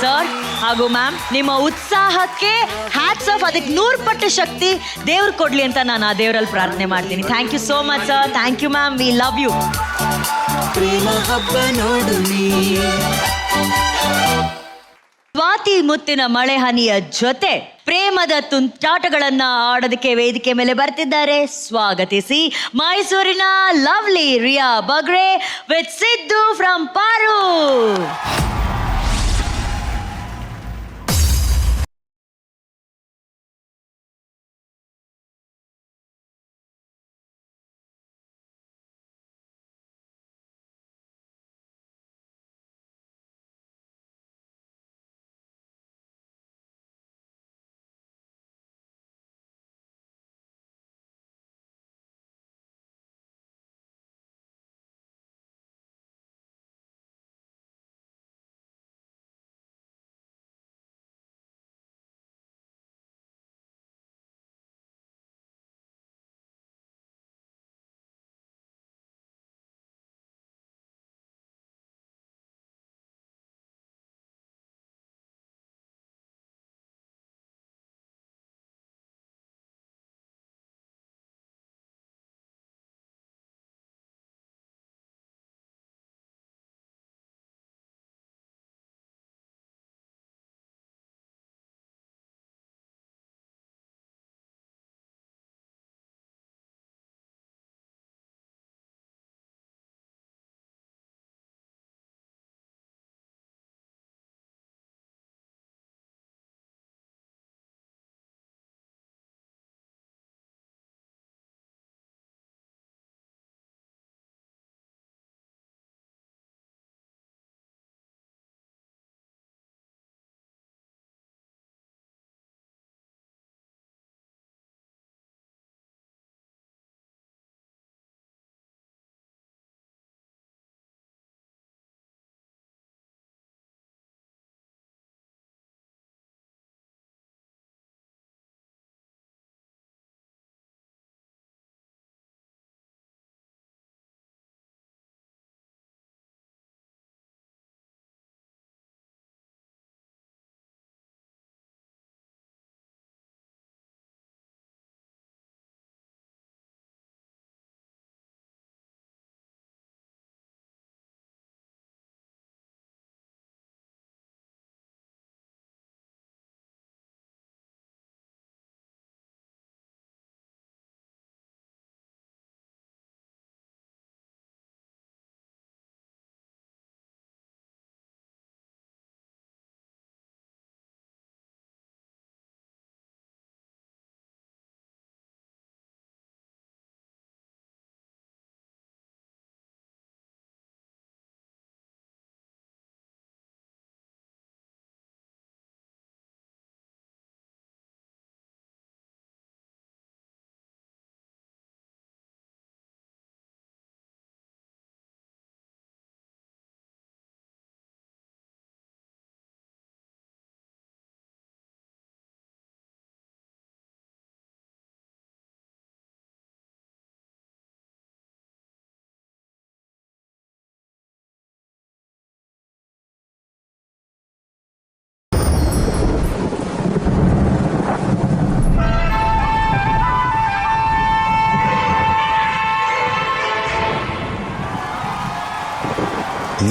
Sir ಹಾಗೂ ಮ್ಯಾಮ್, ನಿಮ್ಮ ಉತ್ಸಾಹಕ್ಕೆ ಹ್ಯಾಟ್ಸ್ ಆಫ್. ಅದಕ್ಕೆ 100 ಪಟ್ಟು ಶಕ್ತಿ ದೇವ್ರು ಕೊಡ್ಲಿ ಅಂತ ನಾನು ಆ ದೇವರಲ್ಲಿ ಪ್ರಾರ್ಥನೆ ಮಾಡ್ತೀನಿ. Thank you so much sir. Thank you ma'am. We love you. Swathi ಮುತ್ತಿನ ಮಳೆ ಹನಿಯ ಜೊತೆ ಪ್ರೇಮದ ತುಂಟಾಟಗಳನ್ನ ಆಡೋದಕ್ಕೆ ವೇದಿಕೆ ಮೇಲೆ ಬರ್ತಿದ್ದಾರೆ. ಸ್ವಾಗತಿಸಿ ಮೈಸೂರಿನ lovely Riya Bagre with Siddu from Paaru.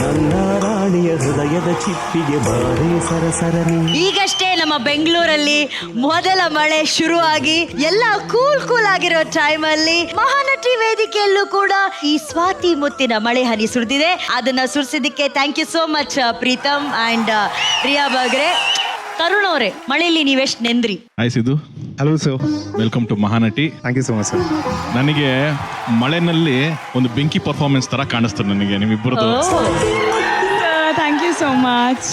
ನನ್ನ ರಾಣಿಯ ಹೃದಯದ ಚಿಪ್ಪಿಗೆ ಬಾರಿ ಸರಸರನಿ. ಈಗಷ್ಟೇ ನಮ್ಮ ಬೆಂಗಳೂರಲ್ಲಿ ಮೊದಲ ಮಳೆ ಶುರುವಾಗಿ ಎಲ್ಲ ಕೂಲ್ ಆಗಿರೋ ಟೈಮಲ್ಲಿ ಮಹಾನಟಿ ವೇದಿಕೆಯಲ್ಲೂ ಕೂಡ ಈ ಸ್ವಾತಿ ಮುತ್ತಿನ ಮಳೆ ಹನಿ ಸುರಿದಿದೆ. ಅದನ್ನ ಸುರಿಸಿದ್ದಕ್ಕೆ thank you so much Preetam and Riya Bagre. Tarun ಅವರೇ, ಮಳೆಯಲ್ಲಿ ನೀವೆಷ್ಟು ನೆಂದ್ರಿ? ಆಯ್ಸಿದ್ದು hello sir, welcome to Mahanati. Thank you so much sir. ನನಗೆ ಮಳೆನಲ್ಲಿ ಒಂದು ಬೆಂಕಿ ಪರ್ಫಾರ್ಮೆನ್ಸ್ ತರ ಕಾಣಿಸ್ತು ನನಗೆ ನಿಮ್ಮಿಬ್ಬರದು. Thank you so much.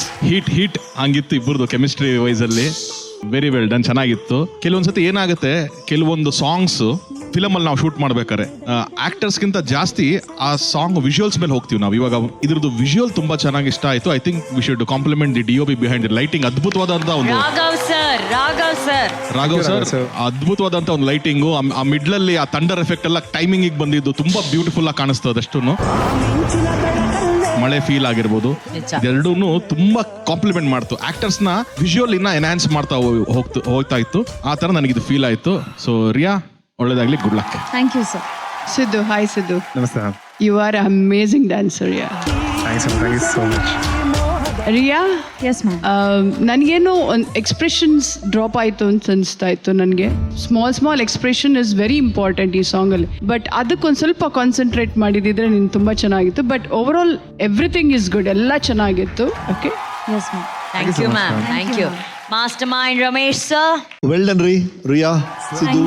Heat ಹಂಗಿತ್ತು ಇಬ್ಬರದು ಕೆಮಿಸ್ಟ್ರಿ ವೈಸ್ ಅಲ್ಲಿ. ವೆರಿ ವೆಲ್ ಡನ್, ಚೆನ್ನಾಗಿತ್ತು. ಕೆಲವೊಂದ್ಸತಿ ಏನಾಗುತ್ತೆ, ಕೆಲವೊಂದು ಸಾಂಗ್ಸ್ ಫಿಲಮ್ ಅಲ್ಲಿ ನಾವು ಶೂಟ್ ಮಾಡ್ಬೇಕಾರೆ ಆಕ್ಟರ್ಸ್ಗಿಂತ ಜಾಸ್ತಿ ಆ ಸಾಂಗ್ ವಿಜುವಲ್ಸ್ ಮೇಲೆ ಹೋಗ್ತೀವಿ ನಾವು. ಇವಾಗ ಇದ್ರದ್ದು ವಿಜುವಲ್ ತುಂಬಾ ಚೆನ್ನಾಗಿ ಇಷ್ಟ ಆಯ್ತು. I think we should compliment the DOP behind the lighting. ಅದ್ಭುತವಾದಂತ ಒಂದು ರಾಘವ್ ಸರ್ ಅದ್ಭುತವಾದಂತ ಒಂದು ಲೈಟಿಂಗು, ಆ ಮಿಡ್ಲಲ್ಲಿ ಆ ಥಂಡರ್ ಎಫೆಕ್ಟ್ ಎಲ್ಲ ಟೈಮಿಂಗ್ ಬಂದಿದ್ದು ತುಂಬಾ ಬ್ಯೂಟಿಫುಲ್ ಆಗಿ ಕಾಣಿಸ್ತದೆ. ಅಷ್ಟು ಮಳೆ ಫೀಲ್ ಆಗಿರ್ಬೋದು, ಎರಡೂ ತುಂಬಾ ಕಾಂಪ್ಲಿಮೆಂಟ್ ಮಾಡ್ತು. ಆಕ್ಟರ್ಸ್ ನ ವಿಜುವಲ್ ಇನ್ನ ಎನ್ಹಾನ್ಸ್ ಮಾಡ್ತಾ ಹೋಗ್ತಾ ಇತ್ತು. ಆ ತರ ನನಗಿದು ಫೀಲ್ ಆಯ್ತು. ಸೊ ರಿಯಾ, ಒಳ್ಳೇದಾಗ್ಲಿ, good luck. Thank you sir. Siddu, hi Siddu. ನಮಸ್ತೆ ma'am. You are amazing dancer. Thank you so much. Riya, yes ma'am. ನನಗೇನು ಒಂದು ಎಕ್ಸ್ಪ್ರೆಷನ್ಸ್ ಡ್ರಾಪ್ ಆಯಿತು ಅಂತ ಅನಿಸ್ತಾ ಇತ್ತು ನನಗೆ. Small expression is very important ಈ ಸಾಂಗಲ್ಲಿ. ಬಟ್ ಅದಕ್ಕೊಂದು ಸ್ವಲ್ಪ ಕಾನ್ಸಂಟ್ರೇಟ್ ಮಾಡಿದಿದ್ರೆ ನೀನು ತುಂಬ ಚೆನ್ನಾಗಿತ್ತು. But over all everything is good, ಎಲ್ಲ ಚೆನ್ನಾಗಿತ್ತು. Okay, yes ma'am. Thank you ma'am, thank you. Master mind Ramesh sir. Well done ರೀ ರಿಯಾ, ಸಿದ್ದು,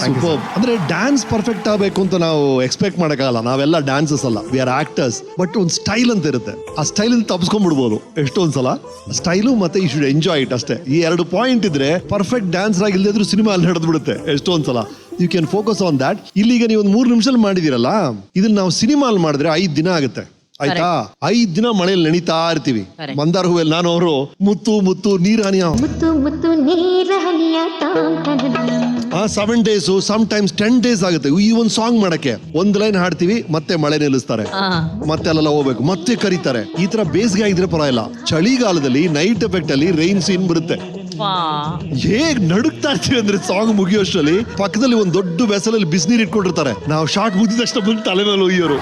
ಸೂಪರ್. ಅಂದ್ರೆ ಡ್ಯಾನ್ಸ್ ಪರ್ಫೆಕ್ಟ್ ಆಗಬೇಕು ಅಂತ ನಾವು ಎಕ್ಸ್ಪೆಕ್ಟ್ ಮಾಡಕ್ಕಾಗಲ್ಲ. ನಾವೆಲ್ಲ ಡ್ಯಾನ್ಸಸ್ ಅಲ್ಲ, ವಿ ಆರ್ ಆಕ್ಟರ್ಸ್. ಬಟ್ ಒಂದು ಸ್ಟೈಲ್ ಅಂತ ಇರುತ್ತೆ, ಆ ಸ್ಟೈಲ್ ತಪ್ಪಿಸ್ಕೊಂಡ್ಬಿಡ್ಬೋದು ಎಷ್ಟೊಂದ್ಸಲ. ಸ್ಟೈಲು ಮತ್ತೆ ಯು ಶುಡ್ ಎಂಜಾಯ್ ಇಟ್ ಅಷ್ಟೇ. ಈ 2 ಪಾಯಿಂಟ್ ಇದ್ರೆ ಪರ್ಫೆಕ್ಟ್ ಡ್ಯಾನ್ಸ್ ಆಗಿಲ್ಲದೆ ಇದ್ರೂ ಸಿನಿಮಾ ಅಲ್ಲಿ ನಡೆದು ಬಿಡುತ್ತೆ ಎಷ್ಟೊಂದ್ಸಲ. You can focus on that. ಇಲ್ಲಿಗ ನೀವು ಒಂದು 3 ನಿಮಿಷದಲ್ಲಿ ಮಾಡಿದಿರಲ್ಲ, ಇದನ್ನ ನಾವು ಸಿನಿಮಾ ಅಲ್ಲಿ ಮಾಡಿದ್ರೆ 5 ದಿನ ಆಗುತ್ತೆ. ಆಯ್ತಾ? 5 ದಿನ ಮಳೆಯಲ್ಲಿ ನೆನಿತಾ ಇರ್ತೀವಿ. ಮಂದಾರ ಹೂವಲ್ಲಿ ನಾನು ಅವರು ಮುತ್ತು ಮುತ್ತು ನೀರ್ ಹನಿಯ 7 days, ಸಮ್ ಟೈಮ್ಸ್ 10 days ಆಗುತ್ತೆ ಈ ಒಂದು ಸಾಂಗ್ ಮಾಡಕ್ಕೆ. 1 ಲೈನ್ ಹಾಡ್ತೀವಿ, ಮತ್ತೆ ಮಳೆ ನಿಲ್ಲಿಸ್ತಾರೆ, ಮತ್ತೆ ಅಲ್ಲೆಲ್ಲ ಹೋಗ್ಬೇಕು, ಮತ್ತೆ ಕರೀತಾರೆ. ಈ ತರ ಬೇಸಿಗೆ ಆಗಿದ್ರೆ ಪರವಾಗಿಲ್ಲ. ಚಳಿಗಾಲದಲ್ಲಿ ನೈಟ್ ಎಫೆಕ್ಟ್ ಅಲ್ಲಿ ರೈನ್ ಸೀನ್ ಬರುತ್ತೆ. ಹೇಗ್ ನಡುಕ್ತಾ ಇರ್ತೀವಿ ಅಂದ್ರೆ ಸಾಂಗ್ ಮುಗಿಯೋಷ್ಟರಲ್ಲಿ ಪಕ್ಕದಲ್ಲಿ ಒಂದು ದೊಡ್ಡ ವೆಸಲಲ್ಲಿ ಬಿಸಿನೀರು ಇಟ್ಕೊಂಡಿರ್ತಾರೆ. ನಾವು ಶಾರ್ಟ್ ಮುಗಿದಷ್ಟು ಬಂದು ತಲೆ ಮೇಲೆ ಒಯ್ಯೋರು.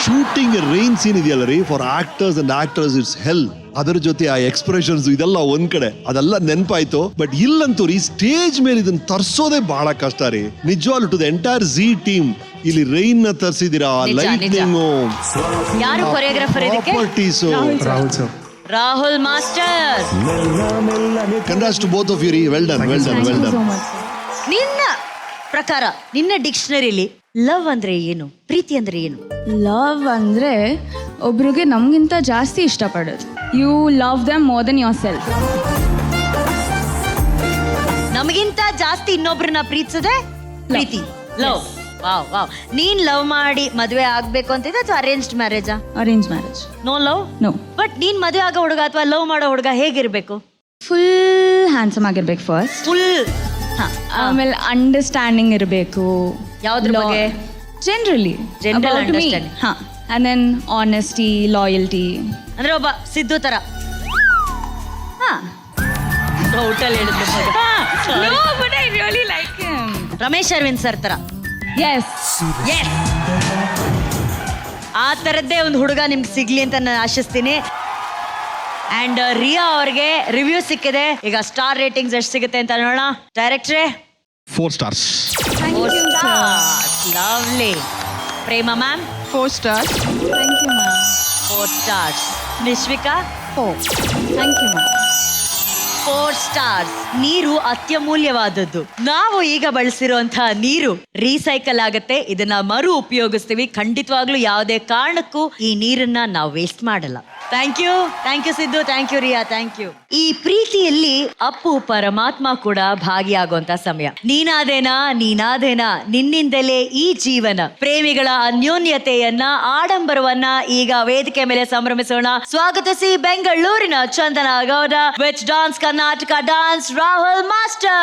ಶೂಟಿಂಗ್ ರೈನ್ ಸೀನ್ ಇದೆಯಲ್ಲ ರೀ, for actors and actors it's hell. ಅದರ ಜೊತೆ ಆ ಎಕ್ಸ್ಪ್ರೆಷನ್ಸ್ ಇದೆಲ್ಲ ಒಂದ್ ಕಡೆ, ಅದೆಲ್ಲ ನೆನಪಾಯ್ತು. ಬಟ್ ಇಲ್ಲಂತೂ ರೀ ಸ್ಟೇಜ್ ಮೇಲೆ ಇದನ್ನ ತರ್ಸೋದೇ ಬಹಳ ಕಷ್ಟ ರೀ. ನಿಜವಾಗ್ಲೂ to the entire Zee team ಇಲ್ಲಿ ರೈನ್ ನ ತರಿಸಿದಿರಾ, ಲೈಟ್ನಿಂಗ್, ಯಾರು ಕೊರಿಯೋಗ್ರಾಫರ್ ಇದಕ್ಕೆ? Properties. Rahul sir. Rahul master. Congrats to both of you ರೀ. Well done, well done, well done. ನಿನ್ನ ಪ್ರಕಾರ, ನಿನ್ನ ಡಿಕ್ಷನರಿಲಿ ಲವ್ ಅಂದ್ರೆ ಏನು, ಪ್ರೀತಿ ಅಂದ್ರೆ ಏನು? ಲವ್ ಅಂದರೆ ಒಬ್ರಿಗೆ ನಮಗಿಂತ ಜಾಸ್ತಿ ಇಷ್ಟಪಡೋದು. You love them more than yourself. ನಮಗಿಂತ ಜಾಸ್ತಿ ಇನ್ನೊಬ್ರನ್ನ ಪ್ರೀತಿಸದೆ ಪ್ರೀತಿ, ಲವ್. Wow wow. ನೀನ್ ಲವ್ ಮಾಡಿ ಮದುವೆ ಆಗ್ಬೇಕು ಅಂತಿದ್ದೆ ಅಥವಾ ಅರೇಂಜ್ಡ್ ಮ್ಯಾರೇಜಾ? Arrange marriage. No love? No. But ನೀನ್ ಮದುವೆ ಆಗೋ ಹುಡುಗ ಅಥವಾ ಲವ್ ಮಾಡೋ ಹುಡುಗ ಹೇಗಿರ್ಬೇಕು? ಫುಲ್ ಹ್ಯಾಂಡ್ಸಮ್ ಆಗಿರ್ಬೇಕು ಫಸ್ಟ್. ಫುಲ್. ಆಮೇಲೆ ಅಂಡರ್ಸ್ಟ್ಯಾಂಡಿಂಗ್ ಇರಬೇಕು. ಯಾವ್ದ್ರ ಬಗ್ಗೆ? Generally General understanding. ಹಾಂ. And then honesty, loyalty. ಅಂದ್ರೆ ಒಬ್ಬ ಸಿದ್ದು ತರ. ಹೋಟೆಲ್ ರಮೇಶ್ ಅರವಿಂದ್ ಸರ್ ತರ. ಎಸ್. ಆ ತರದ್ದೇ ಒಂದು ಹುಡುಗ ನಿಮ್ಗೆ ಸಿಗ್ಲಿ ಅಂತ ನಾನು ಆಶಿಸ್ತೀನಿ. ಅಂಡ್ ರಿಯಾ ಅವ್ರಿಗೆ ರಿವ್ಯೂ ಸಿಕ್ಕಿದೆ. ಈಗ ಸ್ಟಾರ್ ರೇಟಿಂಗ್ಸ್ ಎಷ್ಟು ಸಿಗುತ್ತೆ ಅಂತ ನೋಡೋಣ. ಡೈರೆಕ್ಟ್ರೇ? 4 stars. Lovely. Prema ma'am? 4 stars. Thank you ma'am. 4 stars. Nishvika? 4. Thank you ma'am. 4 stars. ನೀರು ಅತ್ಯಮೂಲ್ಯವಾದದ್ದು. ನಾವು ಈಗ ಬಳಸಿರುವಂತಹ ನೀರು ರೀಸೈಕಲ್ ಆಗತ್ತೆ. ಇದನ್ನ ಮರು ಉಪಯೋಗಿಸ್ತೀವಿ. ಖಂಡಿತವಾಗ್ಲೂ ಯಾವುದೇ ಕಾರಣಕ್ಕೂ ಈ ನೀರನ್ನ ನಾವು ವೇಸ್ಟ್ ಮಾಡಲ್ಲ. Thank you Siddu, thank you Riya, thank you. ಈ ಪ್ರೀತಿಯಲ್ಲಿ ಅಪ್ಪು ಪರಮಾತ್ಮ ಕೂಡ ಭಾಗಿಯಾಗುವಂತ ಸಮಯ. ನೀನಾದೇನಾ ನಿನ್ನಿಂದಲೇ ಈ ಜೀವನ. ಪ್ರೇಮಿಗಳ ಅನ್ಯೋನ್ಯತೆಯನ್ನ, ಆಡಂಬರವನ್ನ ಈಗ ವೇದಿಕೆ ಮೇಲೆ ಸಂಭ್ರಮಿಸೋಣ. ಸ್ವಾಗತಿಸಿ ಬೆಂಗಳೂರಿನ Chandana Gowda with dance Karnataka dance Rahul master.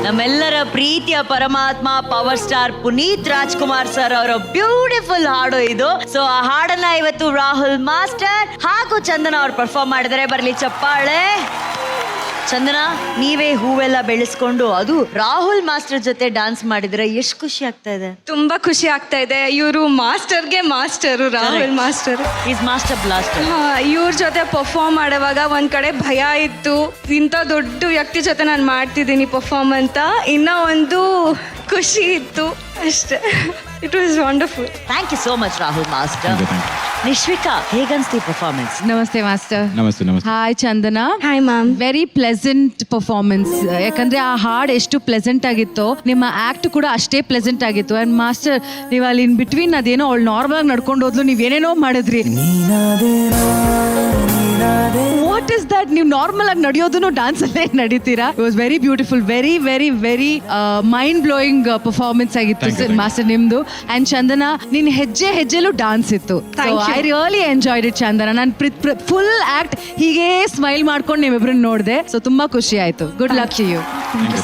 ನಮ್ಮೆಲ್ಲರ ಪ್ರೀತಿಯ Paramathma power star Puneeth Rajkumar sir ಅವರ ಬ್ಯೂಟಿಫುಲ್ ಹಾಡು ಇದು. ಸೊ ಆ ಹಾಡನ್ನ ಇವತ್ತು ರಾಹುಲ್ ಮಾಸ್ಟರ್ ಹಾಗೂ ಚಂದನ ಅವ್ರು ಪರ್ಫಾರ್ಮ್ ಮಾಡಿದರೆ. ಬರ್ಲಿ ಚಪ್ಪಾಳೆ. ಚಂದನ, ನೀವೇ ಹೂವೆಲ್ಲ ಬೆಳೆಸ್ಕೊಂಡು ಅದು ರಾಹುಲ್ ಮಾಸ್ಟರ್ ಜೊತೆ ಡಾನ್ಸ್ ಮಾಡಿದ್ರೆ ಎಷ್ಟು ಖುಷಿ ಆಗ್ತಾ ಇದೆ? ತುಂಬಾ ಖುಷಿ ಆಗ್ತಾ ಇದೆ. ಇವರು ಮಾಸ್ಟರ್ಗೆ master, Rahul master is master blaster. ಇವ್ರ ಜೊತೆ ಪರ್ಫಾರ್ಮ್ ಮಾಡುವಾಗ ಒಂದ್ ಕಡೆ ಭಯ ಇತ್ತು, ಇಂಥ ದೊಡ್ಡ ವ್ಯಕ್ತಿ ಜೊತೆ ನಾನು ಮಾಡ್ತಿದ್ದೀನಿ ಪರ್ಫಾರ್ಮ್ ಅಂತ. ಇನ್ನ ಒಂದು ಖುಷಿ ಇತ್ತು ಅಷ್ಟೇ. It was wonderful. Thank you so much Rahul master. Nishvika, ಹೇಗನ್ಸ್ತಿ ಪರ್ಫಾರ್ಮೆನ್ಸ್? ನಮಸ್ತೆ ಮಾಸ್ಟರ್. ನಮಸ್ತೆ ನಮಸ್ತೆ. Hi Chandana. Hi ma'am. Very pleasant performance. ಯಾಕಂದ್ರೆ ಆ ಹಾಡ್ ಎಷ್ಟು ಪ್ಲೆಸೆಂಟ್ ಆಗಿತ್ತು, ನಿಮ್ಮ ಆಕ್ಟ್ ಕೂಡ ಅಷ್ಟೇ ಪ್ಲೆಸೆಂಟ್ ಆಗಿತ್ತು. ಅಂಡ್ ಮಾಸ್ಟರ್, ನೀವು ಅಲ್ಲಿ ಇನ್ ಬಿಟ್ವೀನ್ ಅದೇನೋ ಅವಳು ನಾರ್ಮಲ್ ಆಗಿ ನಡ್ಕೊಂಡು ಹೋದ್ಲು, ನೀವೇನೇನೋ ಮಾಡಿದ್ರಿ. What is that? ನೀವು ನಾರ್ಮಲ್ ಆಗಿ ನಡೆಯೋದನ್ನು ಡಾನ್ಸ್ ಅಲ್ಲೇ ನಡೀತೀರಾ. It was very beautiful. Very very very mind blowing performance ಆಗಿತ್ತು ಮಾಸ್ಟರ್ ನಿಮ್ದು. ಅಂಡ್ ಚಂದನ, ನಿನ್ ಹೆಜ್ಜೆ ಹೆಜ್ಜೆಲೂ ಡಾನ್ಸ್ ಇತ್ತು. I really enjoyed it Chandana. ನಾನು ಫುಲ್ ಆಕ್ಟ್ ಹೀಗೆ ಸ್ಮೈಲ್ ಮಾಡ್ಕೊಂಡು ನೀವಿಬ್ರನ್ನ ನೋಡಿದೆ. ಸೊ ತುಂಬಾ ಖುಷಿ ಆಯ್ತು. Good luck to you.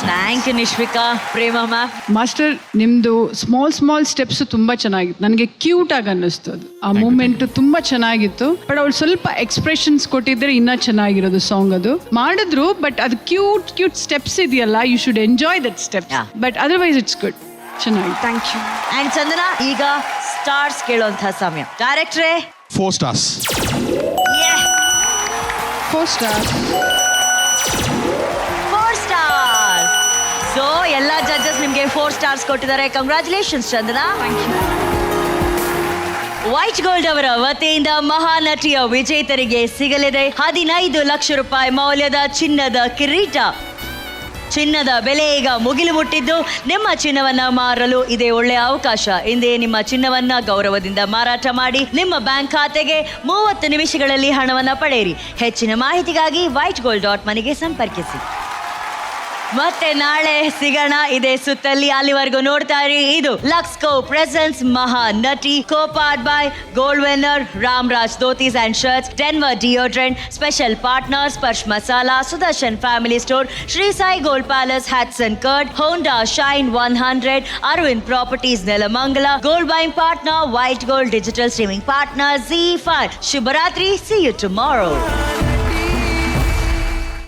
Thank you Nishvika. Prema ma'am. Master, ನಿಮ್ದು ಸ್ಮಾಲ್ ಸ್ಟೆಪ್ಸ್ ತುಂಬಾ ಚೆನ್ನಾಗಿತ್ತು. ನನಗೆ ಕ್ಯೂಟ್ ಆಗಿ ಅನ್ನಿಸ್ತು ಅದು. ಆ ಮೂಮೆಂಟ್ ತುಂಬಾ ಚೆನ್ನಾಗಿತ್ತು. ಬಟ್ ಅವಳು ಸ್ವಲ್ಪ ಎಕ್ಸ್ಪ್ರೆಷನ್ಸ್ ಕೊಟ್ಟಿದ್ರೆ ಇನ್ನ ಚೆನ್ನಾಗಿರೋದು ಸಾಂಗ್. ಅದು ಮಾಡಿದ್ರು, ಬಟ್ ಅದು ಕ್ಯೂಟ್ ಸ್ಟೆಪ್ಸ್ ಇದೆಯಲ್ಲ, you should enjoy that steps. But otherwise it's good. ಚೆನ್ನಾಗಿ. Thank you. ಅಂಡ್ ಚಂದನ, ಈಗ ಸ್ಟಾರ್ಸ್ ಕೇಳುವಂತಹ ಸಮಯ. ಡೈರೆಕ್ಟ್ರೇ? 4 stars. 4 stars. 4 stars. ಸೊ ಎಲ್ಲ ಜಡ್ಜಸ್ ನಿಮ್ಗೆ 4 stars ಕೊಟ್ಟಿದ್ದಾರೆ. ಕಂಗ್ರಾಚುಲೇಷನ್ಸ್ ಚಂದನ. ವೈಟ್ ಗೋಲ್ಡ್ ಅವರ ವತಿಯಿಂದ ಮಹಾನಟಿಯ ವಿಜೇತರಿಗೆ ಸಿಗಲಿದೆ 15 ಲಕ್ಷ ರೂಪಾಯಿ ಮೌಲ್ಯದ ಚಿನ್ನದ ಕಿರೀಟ. ಚಿನ್ನದ ಬೆಲೆ ಈಗ ಮುಗಿಲು ಮುಟ್ಟಿದ್ದು, ನಿಮ್ಮ ಚಿನ್ನವನ್ನ ಮಾರಲು ಇದೇ ಒಳ್ಳೆಯ ಅವಕಾಶ. ಇಂದೇ ನಿಮ್ಮ ಚಿನ್ನವನ್ನ ಗೌರವದಿಂದ ಮಾರಾಟ ಮಾಡಿ ನಿಮ್ಮ ಬ್ಯಾಂಕ್ ಖಾತೆಗೆ 30 ನಿಮಿಷಗಳಲ್ಲಿ ಹಣವನ್ನ ಪಡೆಯಿರಿ. ಹೆಚ್ಚಿನ ಮಾಹಿತಿಗಾಗಿ whitegold.money ಸಂಪರ್ಕಿಸಿ. ಮತ್ತೆ ನಾಳೆ ಸಿಗೋಣ ಇದೇ ಸುತ್ತಲ್ಲಿ. ಅಲ್ಲಿವರೆಗೂ ನೋಡ್ತಾ ಇರಿ ಇದು ಲಕ್ಸ್ಕೋ presents Mahanati, co-powered by gold winner Ramraj dhotis and shirts, Denver deodorant, special partners Sparsh masala, Sudarshan family store, Shri Sai gold palace, Hatsun curd, Honda Shine 100, Aravind properties Nelamangala, gold buying partner white gold, digital streaming partner ZEE5. ಶುಭರಾತ್ರಿ. See you tomorrow.